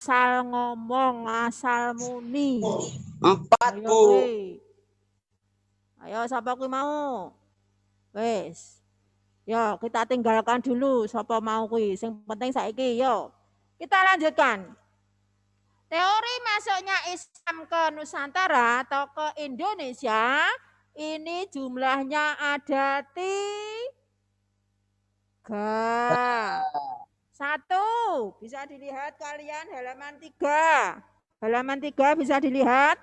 asal ngomong, asal muni. 4, Ayo Bu. kuwi. Ayo sapa kuwi mau? Wes. Yo, kita tinggalkan dulu sapa mau kuwi. Sing penting saiki yo. Kita lanjutkan. Teori masuknya Islam ke Nusantara atau ke Indonesia ini jumlahnya ada 3. 1, bisa dilihat kalian halaman 3. Halaman 3 bisa dilihat.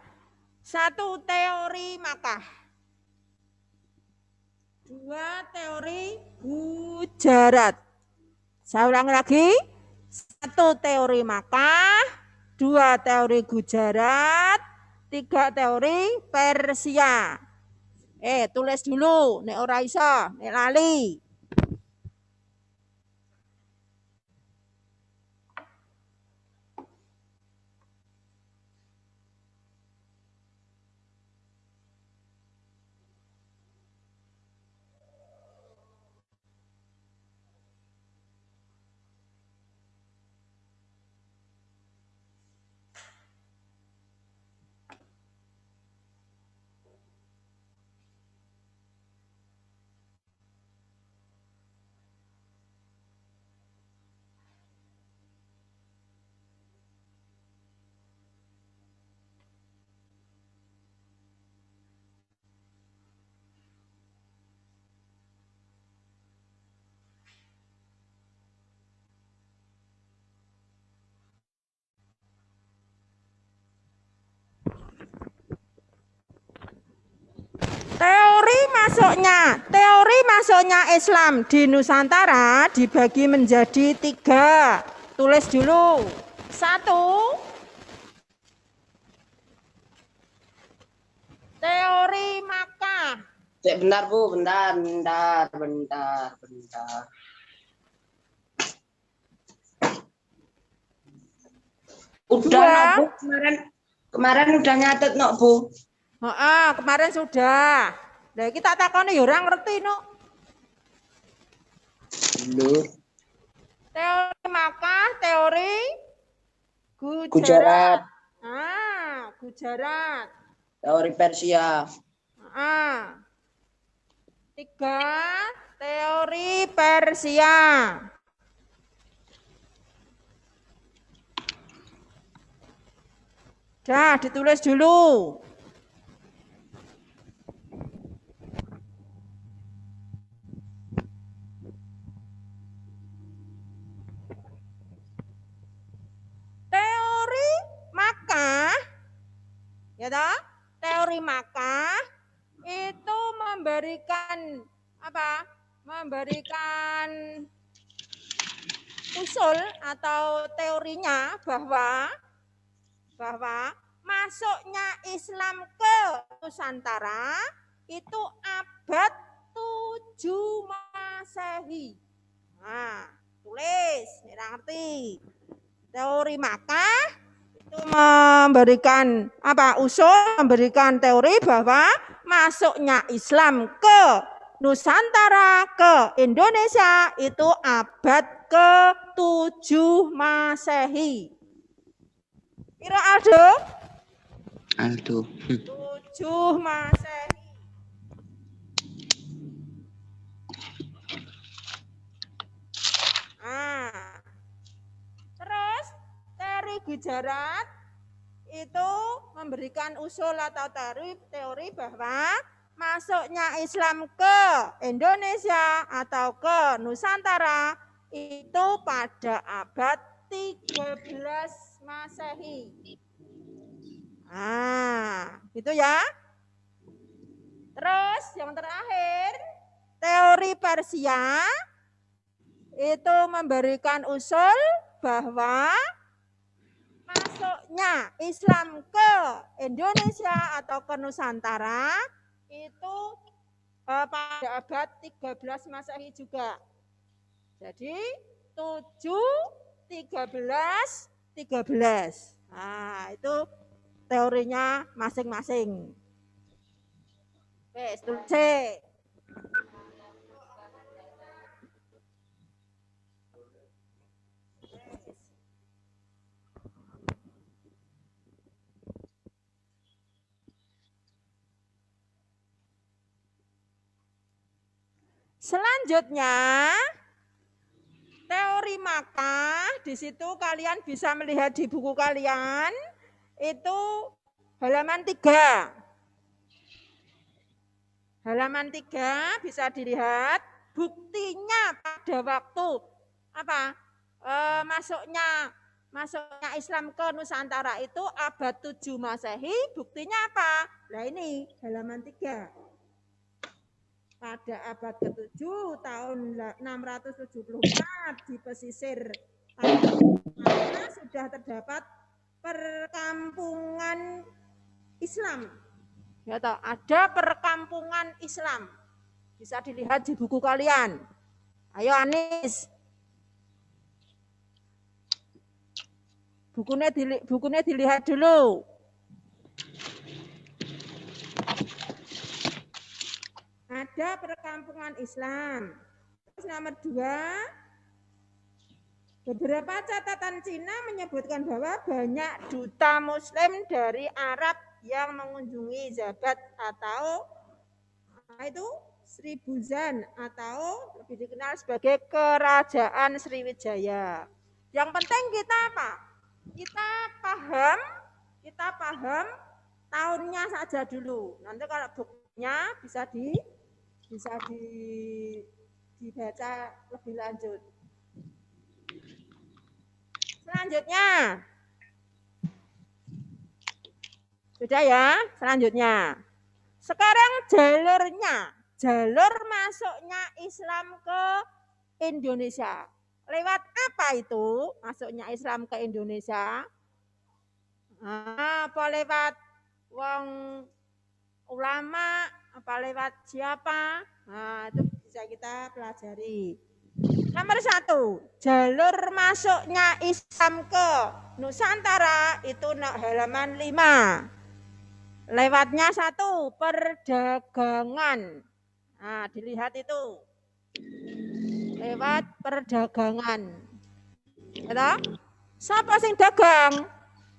1, teori Makkah. 2, teori Gujarat. Saya ulang lagi. 1, teori Makkah. 2, teori Gujarat. 3, teori Persia. Tulis dulu, nek ora iso, nek lali. Teori masuknya Islam di Nusantara dibagi menjadi 3. Tulis dulu. 1, teori Makkah. Bentar, Bu, bentar. Udah, Bu, kemarin udah nyatet, Bu. Kemarin sudah. Nah, kita takoni ya ora ngerti, Dulu. Teori Makkah, teori Gujarat. Gujarat. Teori Persia. 3, teori Persia. Dah, ditulis dulu. Teori Makkah, ya toh? Teori Makkah itu memberikan apa? Memberikan usul atau teorinya bahwa masuknya Islam ke Nusantara itu abad 7 Masehi. Nah, tulis, ngerti. Teori Makkah itu memberikan memberikan teori bahwa masuknya Islam ke Nusantara, ke Indonesia itu abad ke-7 Masehi. Kira Aldo? 7 Masehi. Terus teori Gujarat itu memberikan usul atau teori bahwa masuknya Islam ke Indonesia atau ke Nusantara itu pada abad 13 Masehi. Gitu ya. Terus yang terakhir, teori Persia itu memberikan usul bahwa masuknya Islam ke Indonesia atau ke Nusantara itu pada abad 13 Masehi juga. Jadi 7, 13, 13. Nah, itu teorinya masing-masing. Wes, tulis. Selanjutnya, teori Makkah, di situ kalian bisa melihat di buku kalian, itu halaman 3. Halaman 3 bisa dilihat buktinya pada waktu masuknya Islam ke Nusantara itu abad 7 Masehi, buktinya apa? Nah ini halaman 3. Pada abad ke-7 tahun 674 di pesisir tanah sudah terdapat perkampungan Islam. Ya toh, ada perkampungan Islam. Bisa dilihat di buku kalian. Ayo Anis. Bukunya dilihat dulu. Ada perkampungan Islam. Terus nomor 2, beberapa catatan Cina menyebutkan bahwa banyak duta Muslim dari Arab yang mengunjungi Jabat atau itu Sribuzan atau lebih dikenal sebagai Kerajaan Sriwijaya. Yang penting kita apa? Kita paham tahunnya saja dulu. Nanti kalau bukunya bisa dibaca lebih lanjut. Selanjutnya, sudah ya. Selanjutnya, sekarang jalur masuknya Islam ke Indonesia. Lewat apa itu masuknya Islam ke Indonesia? Apa lewat wong ulama, apa lewat siapa? Nah, itu bisa kita pelajari. Nomor 1, jalur masuknya Islam ke Nusantara itu halaman 5. Lewatnya 1, perdagangan. Nah, dilihat itu. Lewat perdagangan. Ya, siapa sing dagang?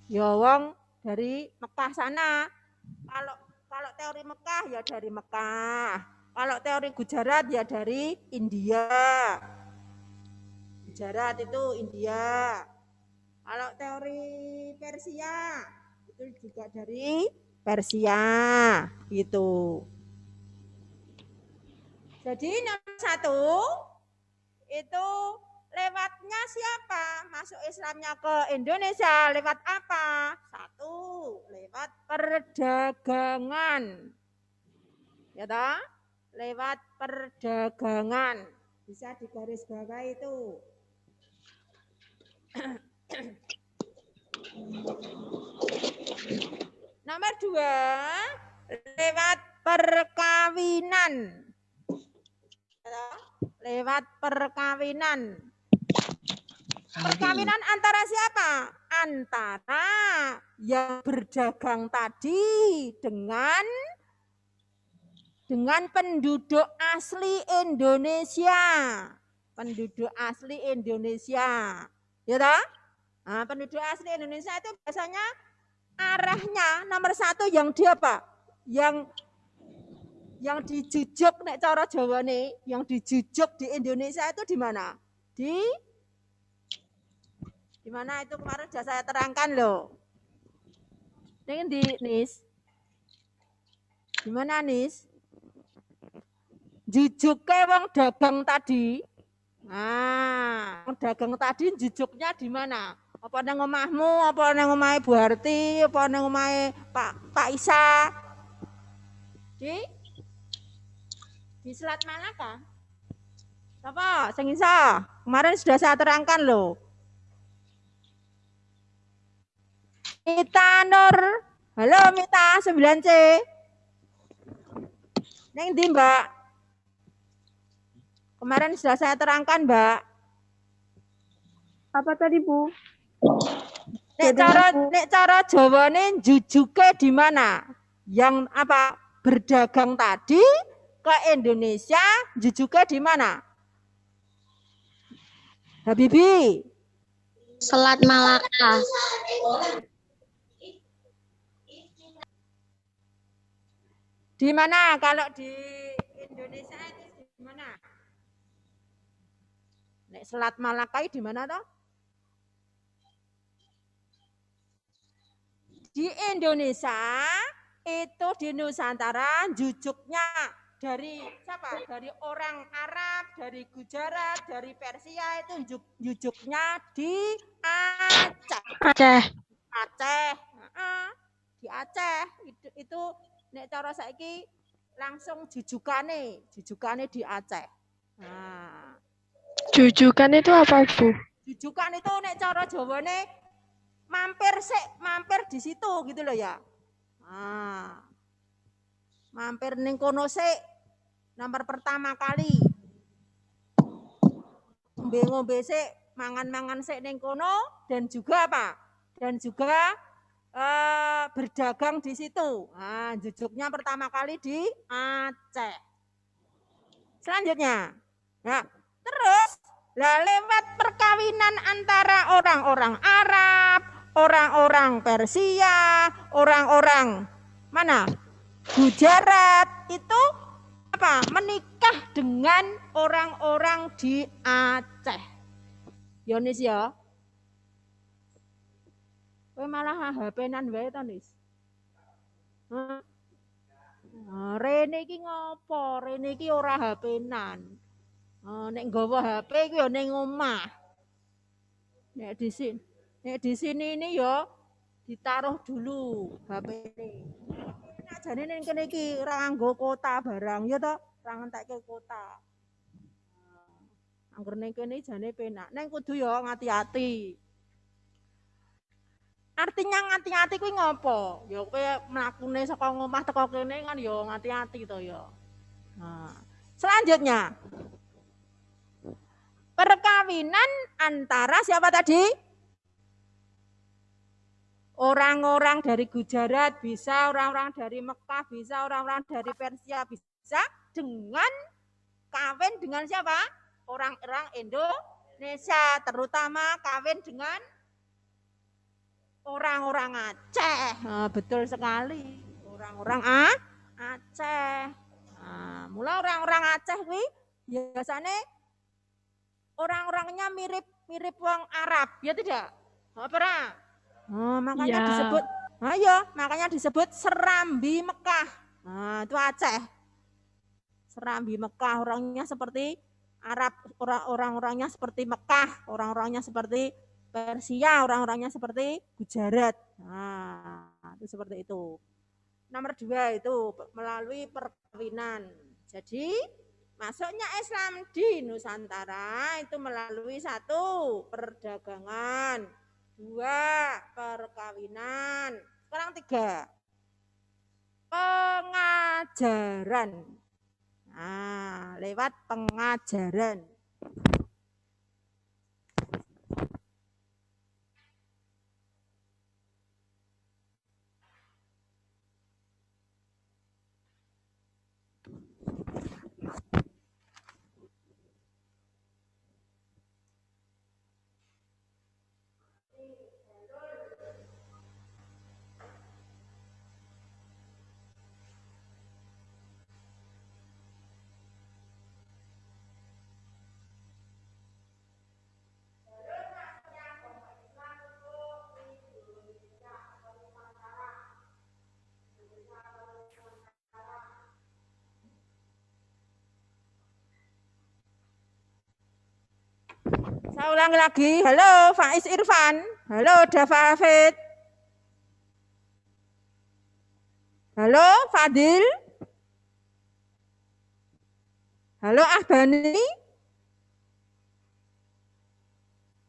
Ya wong dari Mekah sana. Kalau teori Mekah ya dari Mekah. Kalau teori Gujarat ya dari India. Gujarat itu India. Kalau teori Persia itu juga dari Persia gitu. Jadi nomor 1 itu lewatnya siapa? Masuk Islamnya ke Indonesia lewat apa? 1, lewat perdagangan. Ya toh? Lewat perdagangan. Bisa digaris bawah itu. Nomor 2, lewat perkawinan. Lewat perkawinan. Perkawinan antara siapa? Antara yang berdagang tadi dengan penduduk asli Indonesia. Penduduk asli Indonesia. Ya toh? Nah, penduduk asli Indonesia itu biasanya arahnya nomor 1 yang dia apa? Yang dijujuk nek cara Jawa nih, yang dijujuk di Indonesia itu di mana? Di mana itu kemarin sudah saya terangkan loh. Ini di Nis. Di mana Nis? Jujuknya wong dagang tadi. Nah, wong dagang tadi jujuknya di mana? Apa nang omahmu, apa nang omahe Bu Harti, apa nang omahe Pak Isa? Di Selat Malaka. Apa? Sing isa. Kemarin sudah saya terangkan loh. Mita Nur. Halo Mita 9C. Neng ndi, Mbak? Kemarin sudah saya terangkan, Mbak. Apa tadi, Bu? Nek cara Jawane jujuke di mana? Yang apa? Berdagang tadi ke Indonesia, jujuke di mana? Habibi. Selat Malaka. Di mana kalau di Indonesia itu di mana? Nek Selat Malaka di mana toh? Di Indonesia itu di Nusantara jujuknya dari siapa? Dari orang Arab, dari Gujarat, dari Persia itu jujuknya di Aceh. Aceh. Aceh. Di Aceh itu nek cara saiki langsung jujukane di Aceh. Nah, Jujukan itu apa, Bu? jujukan itu nek cara Jawane mampir di situ gitu loh ya. Nah, mampir ning kono sik nomor pertama kali. Ngombe-ngombe sik, mangan-mangan sik ning kono dan juga apa? Dan juga berdagang di situ. Nah, jujuknya pertama kali di Aceh. Selanjutnya, nah, terus lewat perkawinan antara orang-orang Arab, orang-orang Persia, orang-orang mana? Gujarat itu apa? Menikah dengan orang-orang di Aceh. Yonis ya. Kowe malah HP-nan wae to, Nis. Rene iki ngopo? Rene iki ora HP-nan. Nek nggawa HP iku ya ning omah. Nek di sini ini ya ditaruh dulu HP-ne. Nek jane ning kene iki ora nganggo kota barang ya to, ora ngentekke kota. Angger ning kene jane penak. Ning kudu ya ngati-ati. Artinya ngati-ati kuwi ngopo? Ya kowe mlakune saka omah teko kene kan ya ngati-ati to ya. Nah, selanjutnya perkawinan antara siapa tadi? Orang-orang dari Gujarat, bisa orang-orang dari Mekah, bisa orang-orang dari Persia, bisa dengan kawin dengan siapa? Orang-orang Indonesia, terutama kawin dengan orang-orang Aceh. Nah, betul sekali. Orang-orang Aceh. Nah, mulai orang-orang Aceh kuwi biasanya orang-orangnya mirip wong Arab, ya tidak? Apa? Makanya disebut, makanya disebut Serambi Mekah. Nah, itu Aceh. Serambi Mekah, orangnya seperti Arab, orang-orangnya seperti Mekah, orang-orangnya seperti Persia, orang-orangnya seperti Gujarat. Nah, itu seperti itu. Nomor 2 itu melalui perkawinan. Jadi masuknya Islam di Nusantara itu melalui 1 perdagangan, 2 perkawinan, sekarang 3 pengajaran. Nah, lewat pengajaran. Saya ulangi lagi. Halo Faiz Irfan. Halo Dava Hafid. Halo Fadil. Halo Ahbani.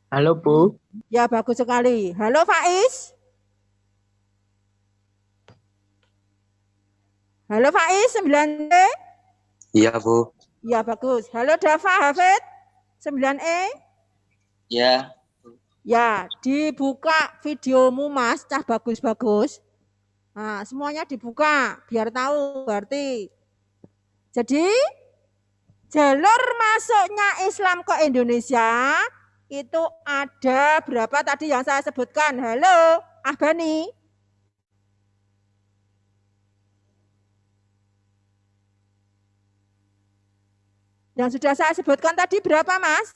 Halo Bu. Ya bagus sekali. Halo Faiz. Halo Faiz 9E. Iya Bu. Ya bagus. Halo Dava Hafid 9E. Ya. Ya, dibuka videomu Mas, cah bagus-bagus. Nah, semuanya dibuka biar tahu berarti. Jadi jalur masuknya Islam ke Indonesia itu ada berapa tadi yang saya sebutkan? Halo, Ahbani. Yang sudah saya sebutkan tadi berapa, Mas?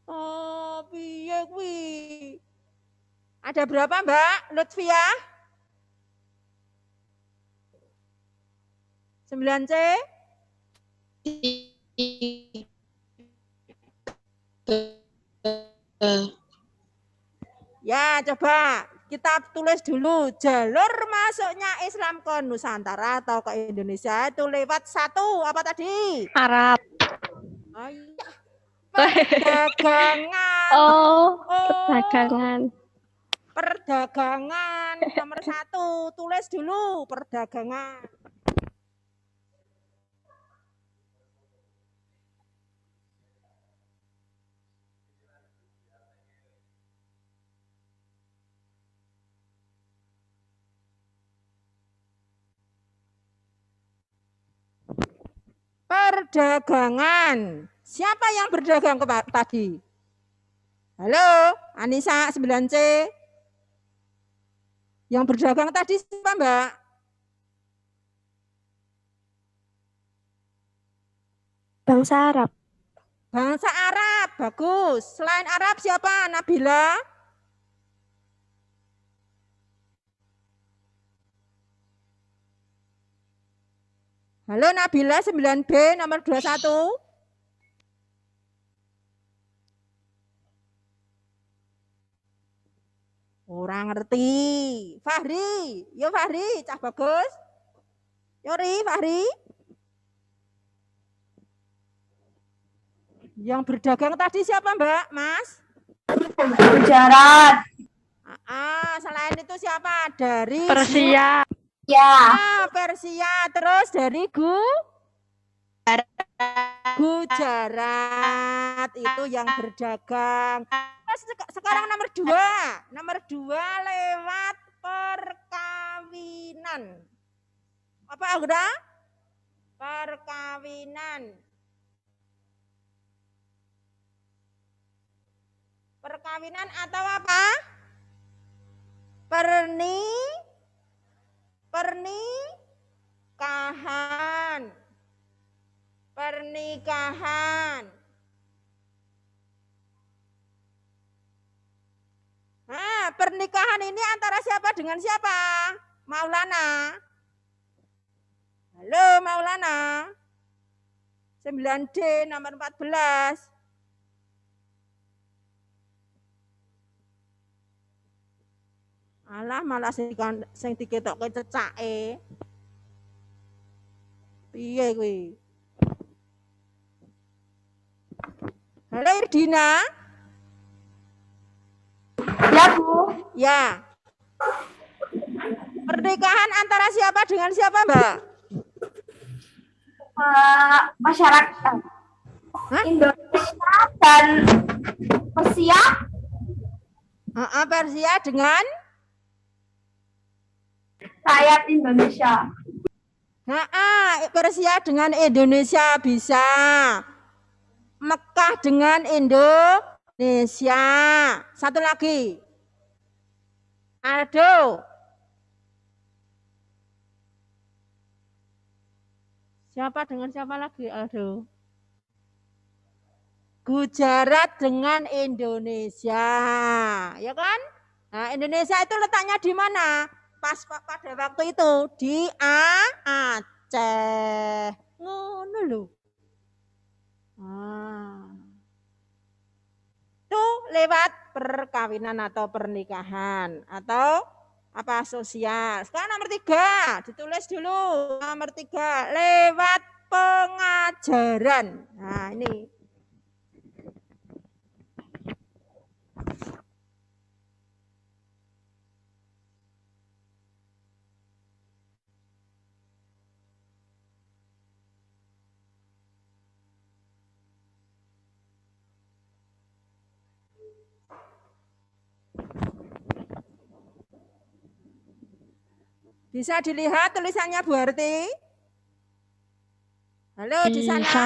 Oh, piye kuwi? Ada berapa, Mbak Lutfia? 9C? Ya, coba kita tulis dulu jalur masuknya Islam ke Nusantara atau ke Indonesia itu lewat satu apa tadi? Arab. Oh, iya. Perdagangan. Oh, Oh, dagangan. perdagangan nomor 1. Tulis dulu perdagangan. Perdagangan. Siapa yang berdagang tadi? Halo, Anissa 9C. Yang berdagang tadi siapa, Mbak? Bangsa Arab. Bangsa Arab, bagus. Selain Arab siapa, Nabila? Halo Nabila 9B nomor 21. Orang ngerti. Fahri, yo Fahri, cah bagus. Yori, Fahri. Yang berdagang tadi siapa, Mbak? Mas? Gujarat. Selain itu siapa? Dari Persia. Ya. Persia. Terus dari Gujarat itu yang berdagang. Sekarang nomor 2. Nomor 2 lewat perkawinan. Apa udah? Perkawinan. Perkawinan atau apa? Pernikahan. Pernikahan. Nah, pernikahan ini antara siapa dengan siapa? Maulana. Halo Maulana. 9D nomor 14. Alah malah sing diketokke cecake. Piye kuwi? Halo Irdina. Ya, Bu. Ya. Pernikahan antara siapa dengan siapa, Mbak? Masyarakat Hah? Indonesia dan Persia. Persia dengan Rakyat Indonesia. Persia dengan Indonesia bisa. Mekah dengan Indonesia. Satu lagi. Aldo. Siapa dengan siapa lagi, Aldo? Gujarat dengan Indonesia. Ya kan? Nah, Indonesia itu letaknya di mana? Pas pada waktu itu di Aceh. Ngono lho. Itu lewat perkawinan atau pernikahan atau apa sosial. Sekarang nomor 3, ditulis dulu. Nomor 3, lewat pengajaran. Nah, ini. Bisa dilihat tulisannya Bu Harti? Halo di sana? Bisa.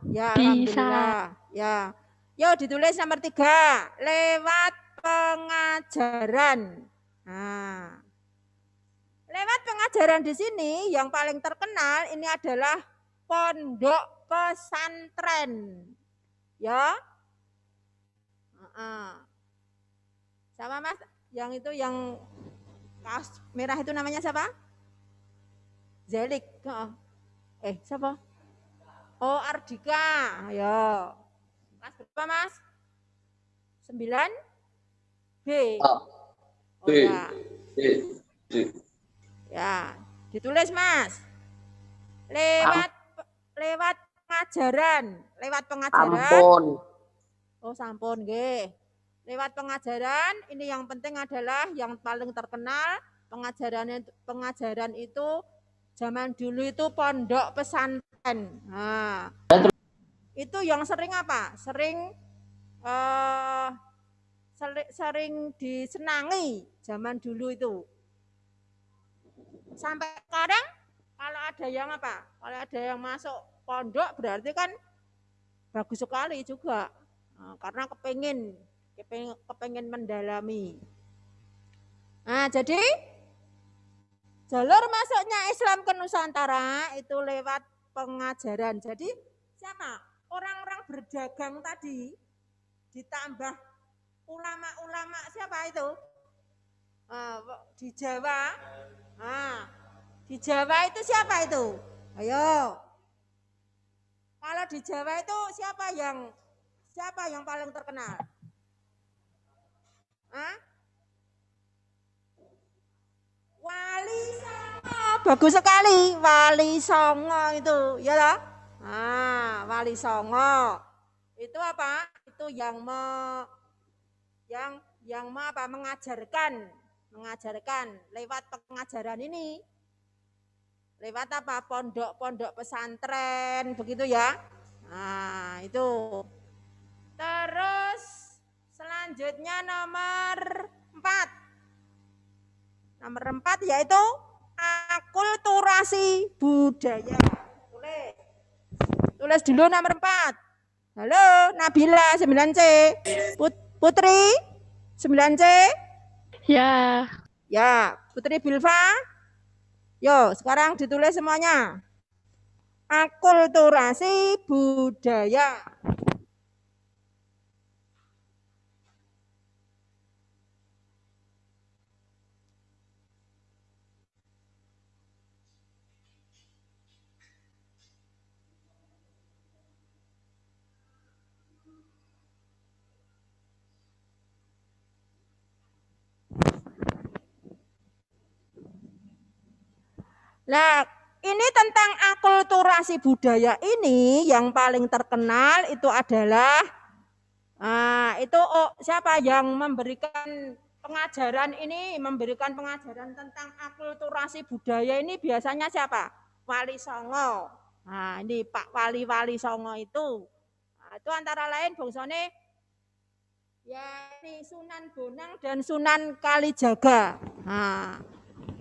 Ya, Bisa. alhamdulillah. Ya. Yuk ditulis nomor 3, lewat pengajaran. Nah. Lewat pengajaran di sini yang paling terkenal ini adalah pondok pesantren. Ya. Sama Mas, yang itu yang kaos merah itu namanya siapa? Zelik. Siapa? Oh, Ardika. Ayo. Kelas berapa, Mas? 9 B. Oh ya. Ya, ditulis, Mas. Lewat pengajaran, Ampun. Oh, sampun nggih. Lewat pengajaran, ini yang penting adalah yang paling terkenal pengajaran itu zaman dulu itu pondok pesantren. Nah, itu yang sering apa? Sering disenangi zaman dulu itu. Sampai sekarang kalau ada yang apa? Kalau ada yang masuk pondok berarti kan bagus sekali juga. Nah, karena kepengen mendalami. Nah, jadi jalur masuknya Islam ke Nusantara itu lewat pengajaran. Jadi siapa? Orang-orang berdagang tadi ditambah ulama-ulama siapa itu? Di Jawa. Di Jawa itu siapa itu? Ayo. Kalau di Jawa itu siapa yang paling terkenal? Wali Songo. Bagus sekali. Wali Songo itu, ya toh? Wali Songo. Itu apa? Itu yang mengajarkan lewat pengajaran ini. Lewat apa? Pondok pesantren, begitu ya. Nah, itu. Terus selanjutnya nomor 4. Nomor 4 yaitu akulturasi budaya. Tulis dulu nomor 4. Halo, Nabila 9C. Putri 9C. Ya. Ya, Putri Bilva. Yo, sekarang ditulis semuanya. Akulturasi budaya. Nah, ini tentang akulturasi budaya ini yang paling terkenal itu adalah siapa yang memberikan pengajaran tentang akulturasi budaya ini biasanya siapa? Wali Songo. Nah, ini Pak Wali Songo itu. Nah, itu antara lain bangsane ya ini Sunan Bonang dan Sunan Kalijaga. Nah,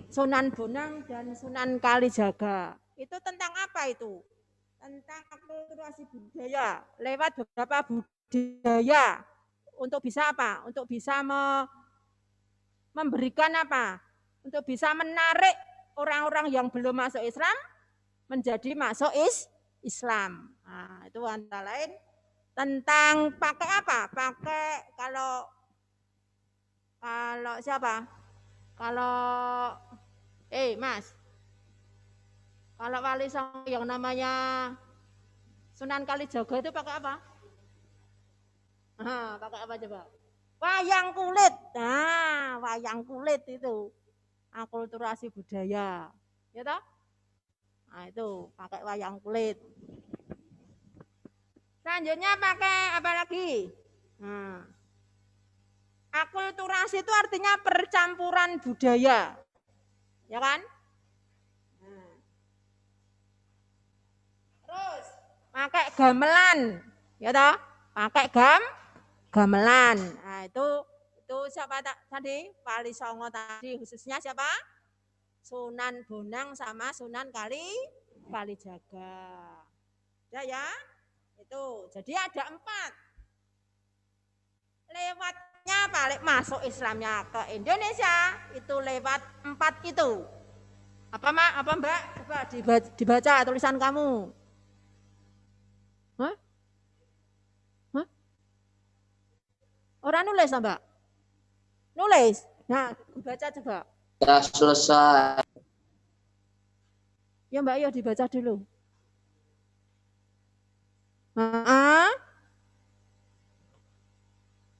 Sunan Bonang dan Sunan Kalijaga. Itu tentang apa itu? Tentang akulturasi budaya lewat beberapa budaya untuk bisa apa? Untuk bisa memberikan apa? Untuk bisa menarik orang-orang yang belum masuk Islam menjadi masuk Islam. Nah, itu antara lain tentang pakai apa? Pakai kalau siapa? Kalau Mas, kalau Wali Songo yang namanya Sunan Kalijaga itu pakai apa? Pakai apa coba? Wayang kulit. Nah, wayang kulit itu akulturasi budaya, ya toh? Nah, itu pakai wayang kulit. Selanjutnya pakai apa lagi? Akulturasi itu artinya percampuran budaya, ya kan? Terus pakai gamelan, ya toh? Pakai gamelan. Nah, itu siapa tadi? Wali Songo tadi, khususnya siapa? Sunan Bonang sama Sunan Kalijaga. Ya. Itu. Jadi ada 4. Lewatnya balik masuk Islamnya ke Indonesia itu lewat 4 itu. Apa Mbak? Coba dibaca tulisan kamu. Orang nulis, Mbak? Nulis. Nah, baca coba. Ya selesai. Ya Mbak, ya dibaca dulu.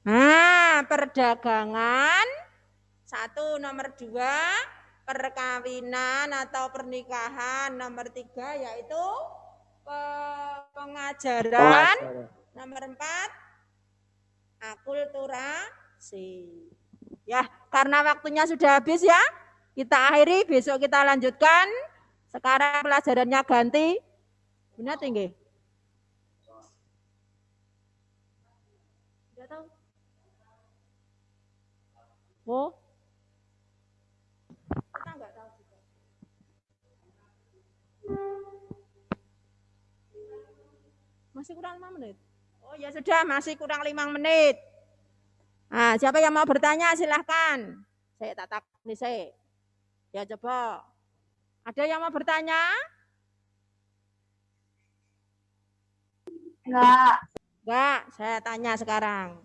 Nah, perdagangan. 1, nomor 2, perkawinan atau pernikahan. Nomor 3 yaitu pengajaran. Nomor 4, akulturasi. Ya, karena waktunya sudah habis ya. Kita akhiri, besok kita lanjutkan. Sekarang pelajarannya ganti. Benar tinggi? Tidak tahu. Oh. Kita enggak tahu juga. Masih kurang 5 menit. Oh ya sudah, masih kurang 5 menit. Nah, siapa yang mau bertanya silahkan. Saya tak takut nih saya. Ya coba. Ada yang mau bertanya? Enggak, saya tanya sekarang.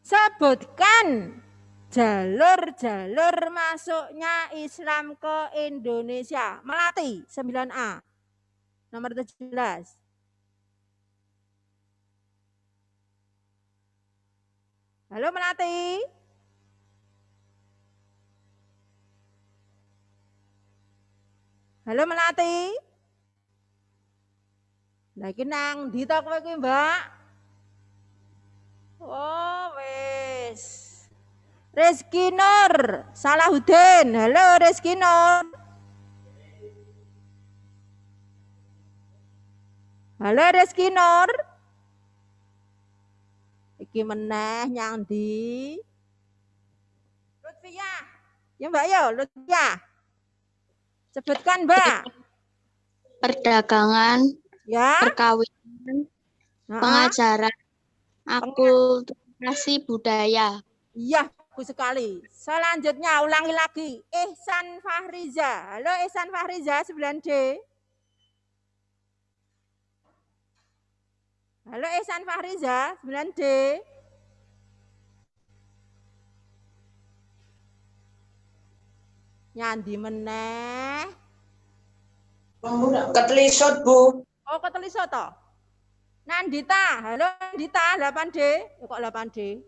Sebutkan jalur-jalur masuknya Islam ke Indonesia. Melati 9A. Nomor 17. Halo Melati. Halo Melati. Lagi nang di tok kowe kuwi, Mbak. Oh, wes. Rizky Nur, Salahuddin. Halo Rizky Nur. Halo Rizky Nur. Iki meneh nyang ndi? Lutfia. Ya Mbak ya, Lutfia. Sebutkan Mbak. Perdagangan, Ya. perkawinan, pengajaran, akulturasi budaya. Iya, bagus sekali. Selanjutnya ulangi lagi. Ihsan Fahriza. Halo Ihsan Fahriza 9D. Halo Ihsan Fahriza 9D. Nyandi meneh. Ketelisut, Bu. Oh, ketelisut toh. Nandita, halo Nandita 8D. Kok 8D?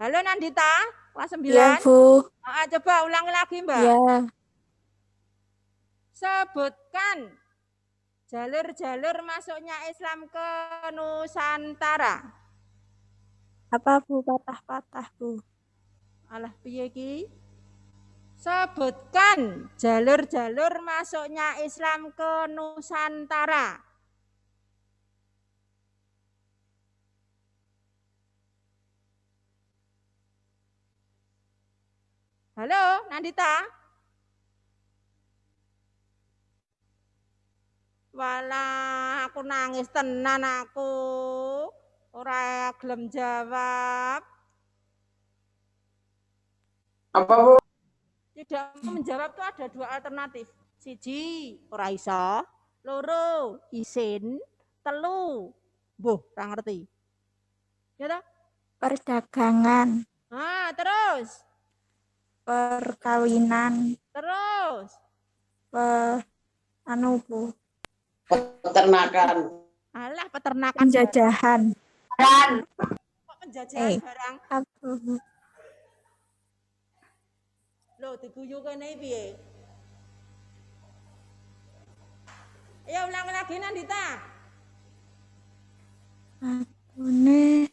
Halo Nandita, kelas 9. Ya, Bu. Coba ulangi lagi, Mbak. Ya. Sebutkan jalur-jalur masuknya Islam ke Nusantara. Apa, Bu? Patah-patah, Bu. Alah piye ki? Sebutkan jalur-jalur masuknya Islam ke Nusantara. Halo, Nandita. Walah, aku nangis tenan aku. Ora gelem jawab. Apa, Bu? Tidak menjawab tuh ada 2 alternatif. Siji, ora iso. Loro, isin. Telu, mbuh, ora ngerti. Ya toh? Perdagangan, Terus. perkawinan, Terus. Bu. Peternakan. Alah, peternakan. Penjajahan. Kok penjajahan barang? Apa, Bu? Loh, diguyu kene piye? Ayo ulang lagi Nandita. Atune.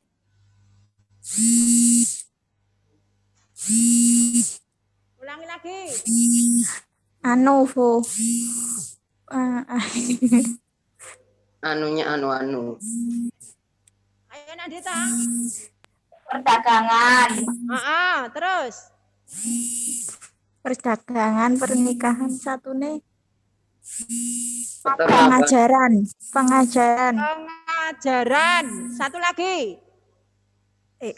Ulangi lagi. Bu. Anunya anu. Ayo Nandita. Perdagangan. Terus. Perdagangan, pernikahan, satune. Peternakan. Pengajaran. Satu lagi.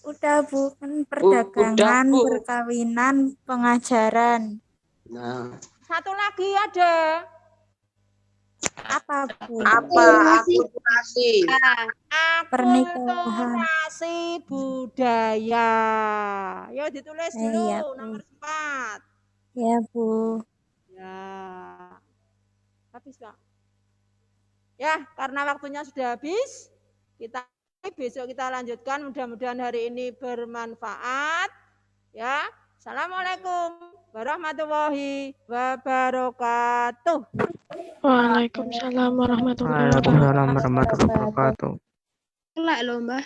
Udah Bu, kan perdagangan, Udah, Bu. perkawinan, pengajaran. Nah, Satu lagi ada. Apa, Bu? Apa? Akulturasi. Pernikahan. Akulturasi budaya. Yo ditulis dulu Iya, Bu. nomor 4. Ya, Bu. Ya. Habis, Kak. Ya, karena waktunya sudah habis, besok kita lanjutkan. Mudah-mudahan hari ini bermanfaat. Ya. Assalamualaikum warahmatullahi wabarakatuh. Waalaikumsalam warahmatullahi Waalaikumsalam wabarakatuh. warahmatullahi wabarakatuh. Kelak loh, Mbah.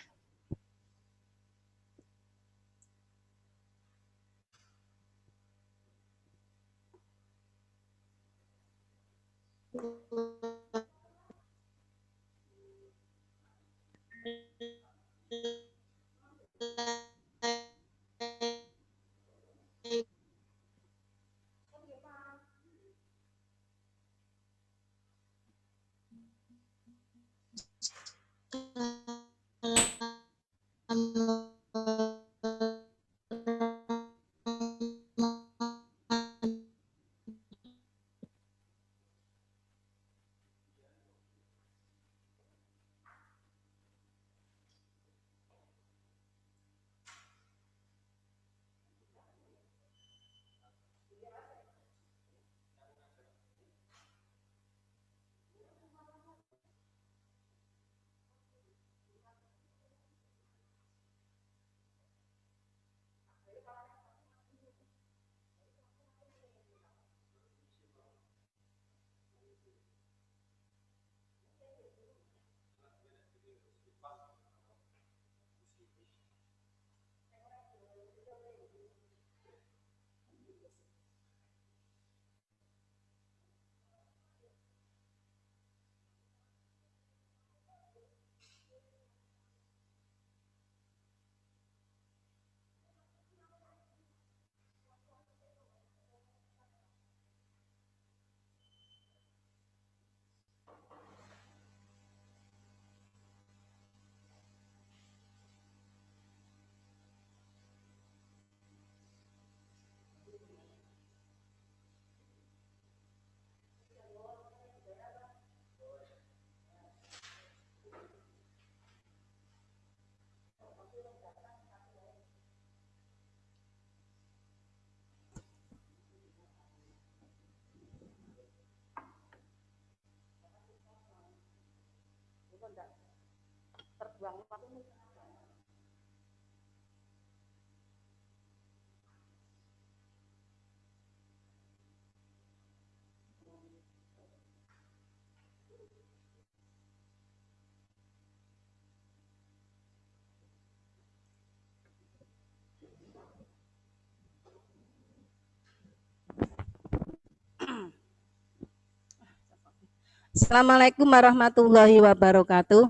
Assalamualaikum warahmatullahi wabarakatuh.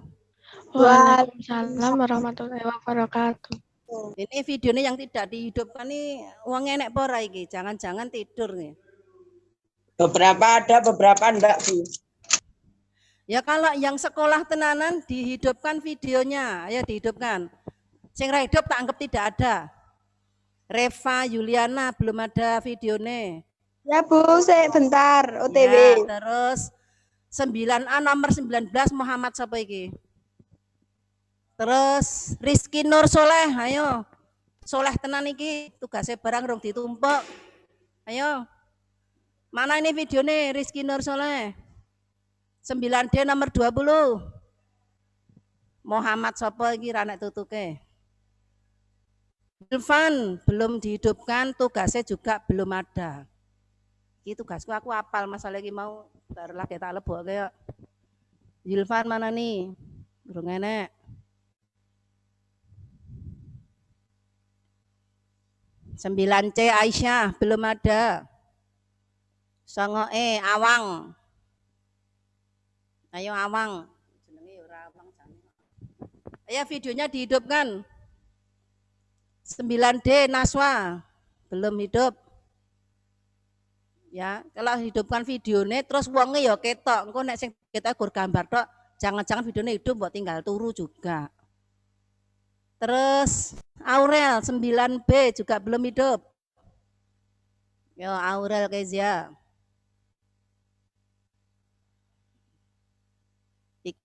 Waalaikumsalam warahmatullahi wabarakatuh. Ini videonya yang tidak dihidupkan nih, uang enek pora iki, jangan-jangan tidur nih. Beberapa ada, beberapa enggak, Bu. Ya kalau yang sekolah tenanan dihidupkan videonya, ayo dihidupkan. Sing ra hidup tak anggap tidak ada. Reva, Yuliana belum ada videonya. Ya Bu, bentar OTW. Ya, terus 9A nomor 19 Muhammad sapa iki? Terus Rizky Nur Soleh, ayo. Soleh tenan iki, tugasnya barang rong ditumpuk. Ayo. Mana ini videonya Rizky Nur Soleh? 9D nomor 20. Muhammad sapa iki ra nek tutuke. Ilfan belum dihidupkan, tugasnya juga belum ada. Iki tugasku aku apal masalah iki mau bar lagi tak lebokke ya. Ilfan mana nih? Durung enek. Sembilan C Aisyah belum ada. Songo Awang. Ayo Awang. Jenenge ora Awang jane. Ayo videonya dihidupkan. 9D Naswa belum hidup. Ya, kalau hidupkan videonya terus wonge ya ketok. Engko nek sing ketok gur gambar tok, jangan-jangan videonya hidup mbok tinggal turu juga. Terus Aurel 9B juga belum hidup. Yo Aurel Kezia.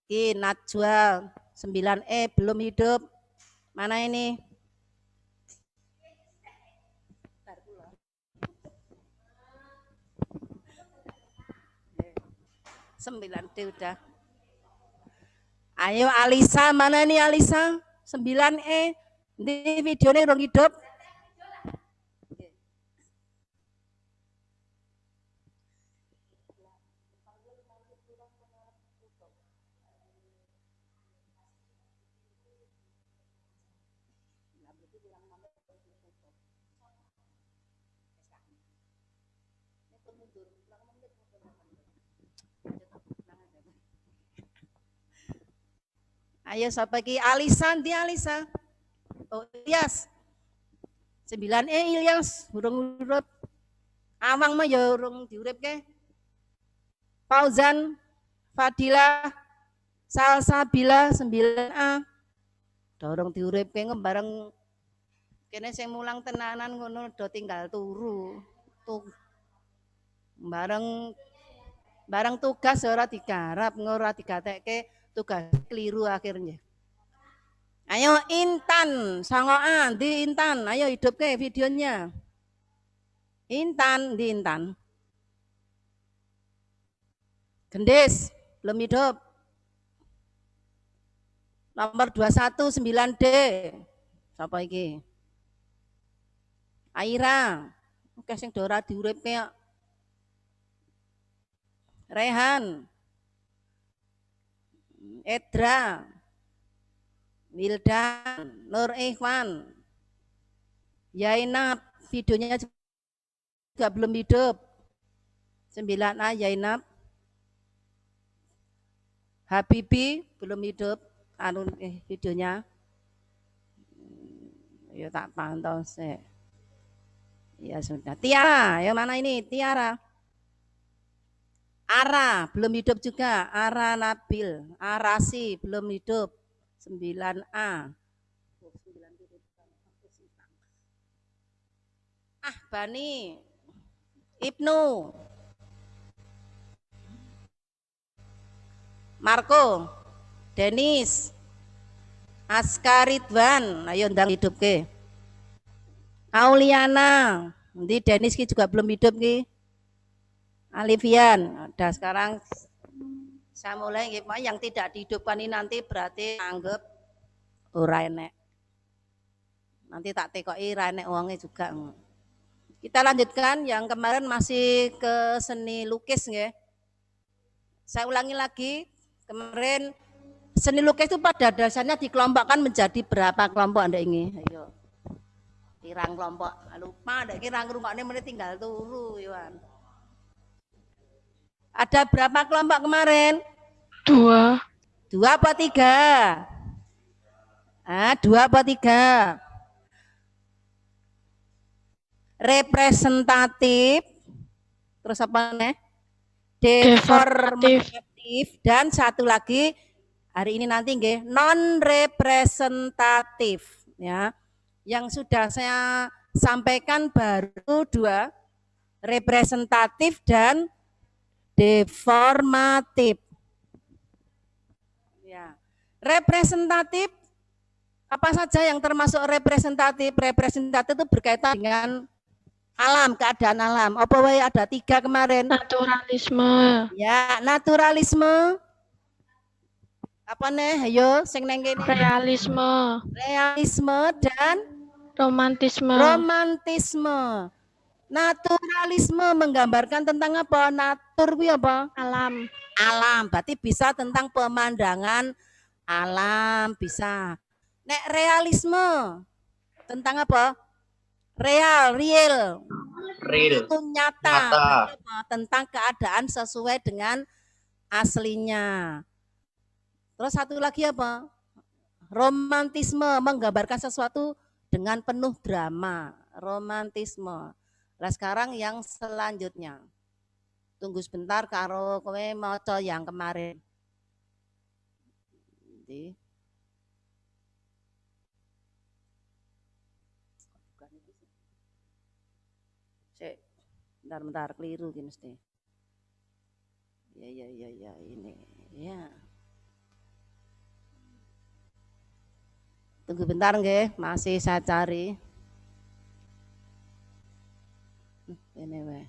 Ki Najwa 9E belum hidup. Mana ini? Sembilan D udah. Ayo Alisa, mana nih Alisa? 9E. Ini videonya orang hidup. Ayo siapa ki? Alisa, di Alisa. Oh Ilyas. 9E Ilyas, urung urip. Awang mah ya urung diuripke. Fauzan, Fadila, Salsabila 9A. Dorong diuripke bareng kene sing mulang tenanan ngono do tinggal turu. Tuh. Bareng tugas ora digarap, ora digatekke tugas keliru akhirnya. Ayo Intan, Sangoa, di Intan, ayo hidup ke videonya. Intan, di Intan. Gendis, belum hidup. Nomor 21 9D. Siapa iki? Aira. Oke sing Dora diuripke. Rehan. Edra. Wildan, Nur Ikhwan, Yainab, videonya juga belum hidup. 9A Yainab. Habibi belum hidup. Videonya. Ya tak pantau sih. Ya sudah. Tiara, yang mana ini? Tiara. Ara belum hidup juga. Ara Nabil, Arasi belum hidup. 9A. Bani. Ibnu. Marco. Denis. Askaridwan. Ayo ndang hidup ke. Auliana. Nanti Denis ki juga belum hidup ki. Alifian. Udah sekarang saya mulai yang tidak dihidupkan ini nanti berarti anggap ora enek. Nanti tak tekoki ora enek uangnya juga. Kita lanjutkan yang kemarin masih ke seni lukis nggih. Saya ulangi lagi, kemarin seni lukis itu pada dasarnya dikelompokkan menjadi berapa kelompok Anda ini? Ayo. Pirang kelompok. Lupa Anda kira ngrungokne meneh tinggal turu Yohan. Ada berapa kelompok kemarin? 2. 2 apa 3? 2 apa 3? Representatif. Terus apa nih? Deformatif. Dan satu lagi hari ini nanti nggih non representatif ya. Yang sudah saya sampaikan baru 2, representatif dan deformatif. Ya. Representatif apa saja yang termasuk representatif? Representatif itu berkaitan dengan alam, keadaan alam. Apa wae ada 3 kemarin? Naturalisme. Ya, naturalisme. Apa nih? Ayo sing neng kene. Realisme. Realisme dan Romantisme. romantisme. Naturalisme menggambarkan tentang apa? Natur kuwi apa? Alam. Alam, berarti bisa tentang pemandangan alam, bisa. Nek realisme tentang apa? Real. Itu nyata. Tentang keadaan sesuai dengan aslinya. Terus satu lagi apa? Romantisme menggambarkan sesuatu dengan penuh drama. Romantisme. Nah sekarang yang selanjutnya. Tunggu sebentar karo kowe maca yang kemarin. Cek, bentar keliru gini mesti. Ya ini. Ya. Tunggu bentar nggih, masih saya cari. Ini weh.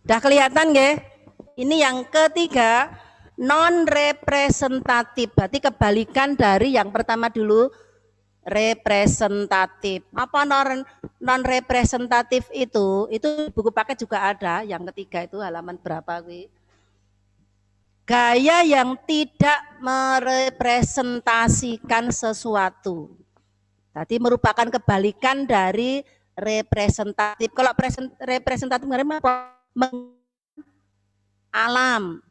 Udah kelihatan nggih? Ini yang ketiga, non representatif. Berarti kebalikan dari yang pertama dulu, representatif. Apa non representatif itu? Itu buku paket juga ada. Yang ketiga itu halaman berapa, Wi? Gaya yang tidak merepresentasikan sesuatu. Tadi merupakan kebalikan dari representatif. Kalau representatif kemarin apa? Alam.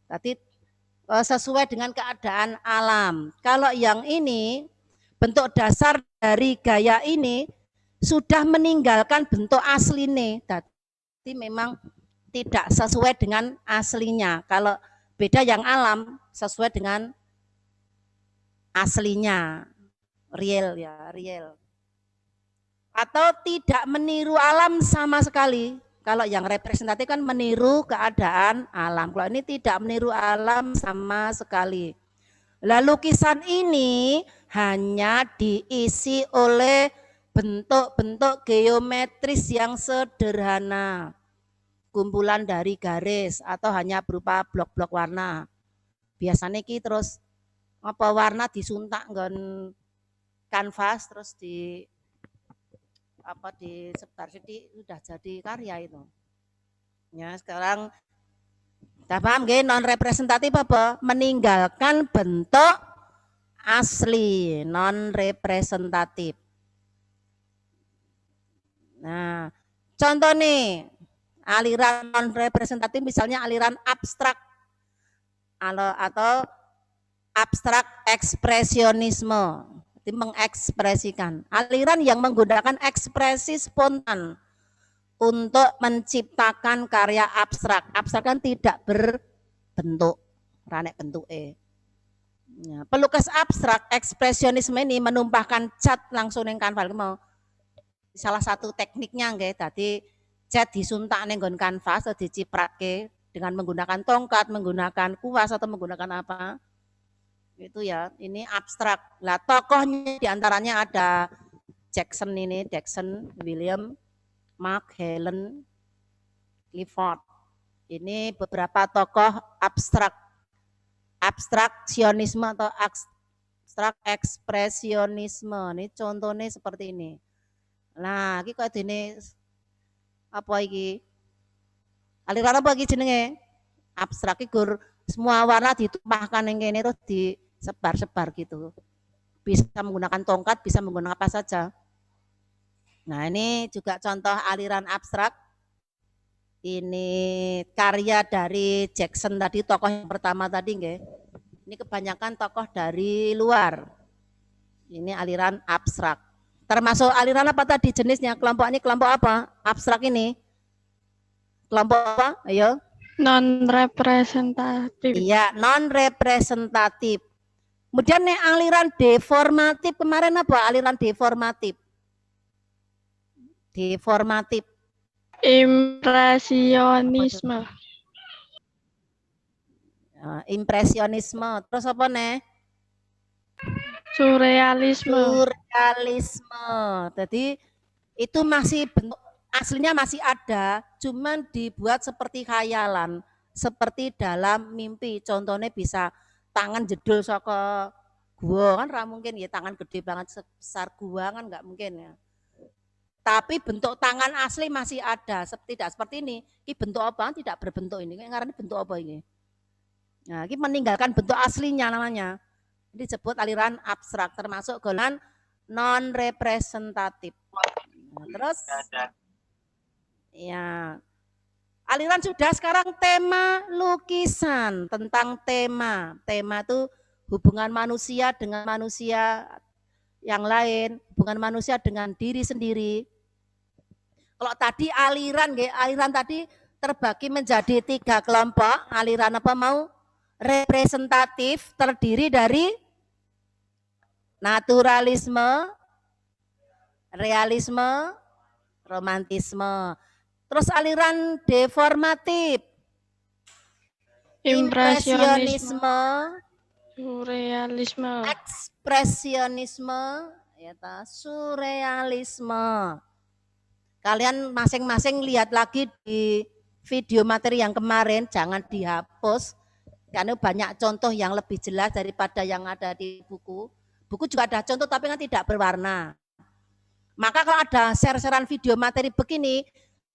Tadi sesuai dengan keadaan alam. Kalau yang ini bentuk dasar dari gaya ini sudah meninggalkan bentuk aslinya. Jadi memang tidak sesuai dengan aslinya. Kalau beda yang alam sesuai dengan aslinya. Real ya, real. Atau tidak meniru alam sama sekali. Kalau yang representatif kan meniru keadaan alam. Kalau ini tidak meniru alam sama sekali. Lalu lukisan ini hanya diisi oleh bentuk-bentuk geometris yang sederhana. Kumpulan dari garis atau hanya berupa blok-blok warna. Biasanya ki terus apa warna disuntak nggon kanvas terus disebar jadi sudah jadi karya itu. Ya, sekarang kita paham nggih non representatif apa? Meninggalkan bentuk asli, non representatif. Nah, contoh nih aliran non representatif misalnya aliran abstrak atau abstrak ekspresionisme. Mengekspresikan aliran yang menggunakan ekspresi spontan untuk menciptakan karya abstrak. Abstrak kan tidak berbentuk, ranek bentuk ya, pelukis abstrak ekspresionisme ini menumpahkan cat langsung ning kanvas. Salah satu tekniknya nggih, tadi cat disuntak ning nggon kanvas atau dicipratke dengan menggunakan tongkat, menggunakan kuas atau menggunakan apa? Itu ya, ini abstrak. Lah tokohnya diantaranya ada Jackson, William, Mark, Helen, Clifford. Ini beberapa tokoh abstraksionisme atau abstrak ekspresionisme. Ini contohnya seperti ini. Nah, iki kok dene apa iki? Aliran apa iki jenenge? Abstrak iki semua warna ditumpahkan yang kene terus disebar-sebar gitu. Bisa menggunakan tongkat, bisa menggunakan apa saja. Nah, ini juga contoh aliran abstrak. Ini karya dari Jackson tadi, tokoh yang pertama tadi nggih. Ini kebanyakan tokoh dari luar. Ini aliran abstrak. Termasuk aliran apa tadi jenisnya? Kelompok ini kelompok apa? Abstrak ini. Kelompok apa? Ayo. Non representatif. Iya, non representatif. Kemudian nih aliran deformatif kemarin apa? Aliran deformatif. Deformatif. Impresionisme. Impresionisme. Terus apa nih? Surrealisme. Surrealisme. Jadi itu masih bentuk aslinya masih ada, cuman dibuat seperti khayalan, seperti dalam mimpi. Contohnya bisa tangan jedul saka gua kan ra mungkin ya, tangan gede banget sebesar gua kan nggak mungkin ya. Tapi bentuk tangan asli masih ada, tidak seperti ini. Ini bentuk apa? Tidak berbentuk ini. Karena bentuk apa ini? Nah, ini meninggalkan bentuk aslinya namanya. Ini disebut aliran abstrak, termasuk golongan non representatif. Nah, terus ya aliran sudah, sekarang tema lukisan, tentang tema. Tema itu hubungan manusia dengan manusia yang lain, hubungan manusia dengan diri sendiri. Kalau tadi aliran tadi terbagi menjadi 3 kelompok. Aliran apa mau? Representatif, terdiri dari naturalisme, realisme, romantisme. Terus aliran deformatif, Impresionisme, impresionisme, surrealisme, ekspresionisme, ya surrealisme. Kalian masing-masing lihat lagi di video materi yang kemarin, jangan dihapus karena banyak contoh yang lebih jelas daripada yang ada di buku. Buku juga ada contoh tapi kan tidak berwarna. Maka kalau ada share-sharean video materi begini,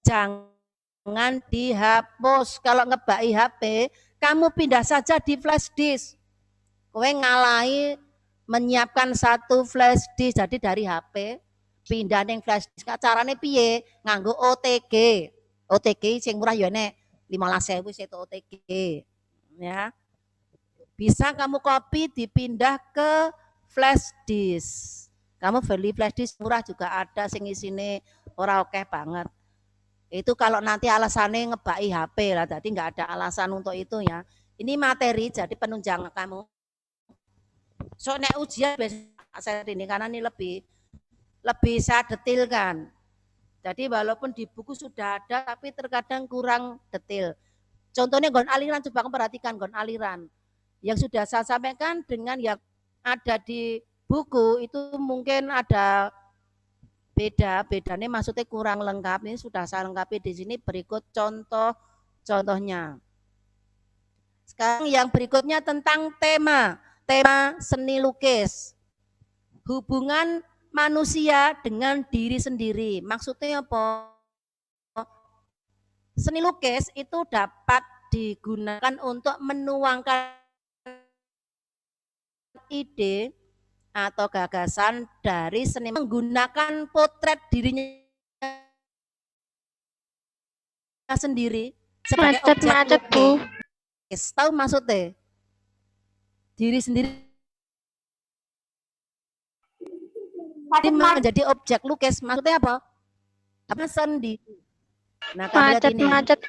jangan dihapus. Kalau ngebaki HP, kamu pindah saja di flash disk. Kowe ngalahi menyiapkan 1 flash disk, jadi dari HP pindah ning flash disk. Carane piye? Nganggo OTG. OTG sing murah ya nek 15.000 itu OTG. Ya. Bisa kamu copy dipindah ke flash disk. Kamu beli flash disk murah juga ada sing isine ora akeh banget. Itu kalau nanti alasannya ngebaki HP lah, jadi nggak ada alasan untuk itu ya. Ini materi jadi penunjang kamu. So nek ujian biasa ini karena ini lebih saya detilkan. Jadi walaupun di buku sudah ada tapi terkadang kurang detil. Contohnya gon aliran, coba kamu perhatikan gon aliran. Yang sudah saya sampaikan dengan yang ada di buku itu mungkin ada bedanya maksudnya kurang lengkap. Ini sudah saya lengkapi di sini, berikut contohnya. Sekarang yang berikutnya tentang tema seni lukis. Hubungan manusia dengan diri sendiri. Maksudnya apa? Seni lukis itu dapat digunakan untuk menuangkan ide atau gagasan dari seniman menggunakan potret dirinya sendiri sebagai macet Bu. lukis. Tahu maksudnya? Diri sendiri menjadi objek lukis. Maksudnya apa? Apa sendiri? Nah, Macet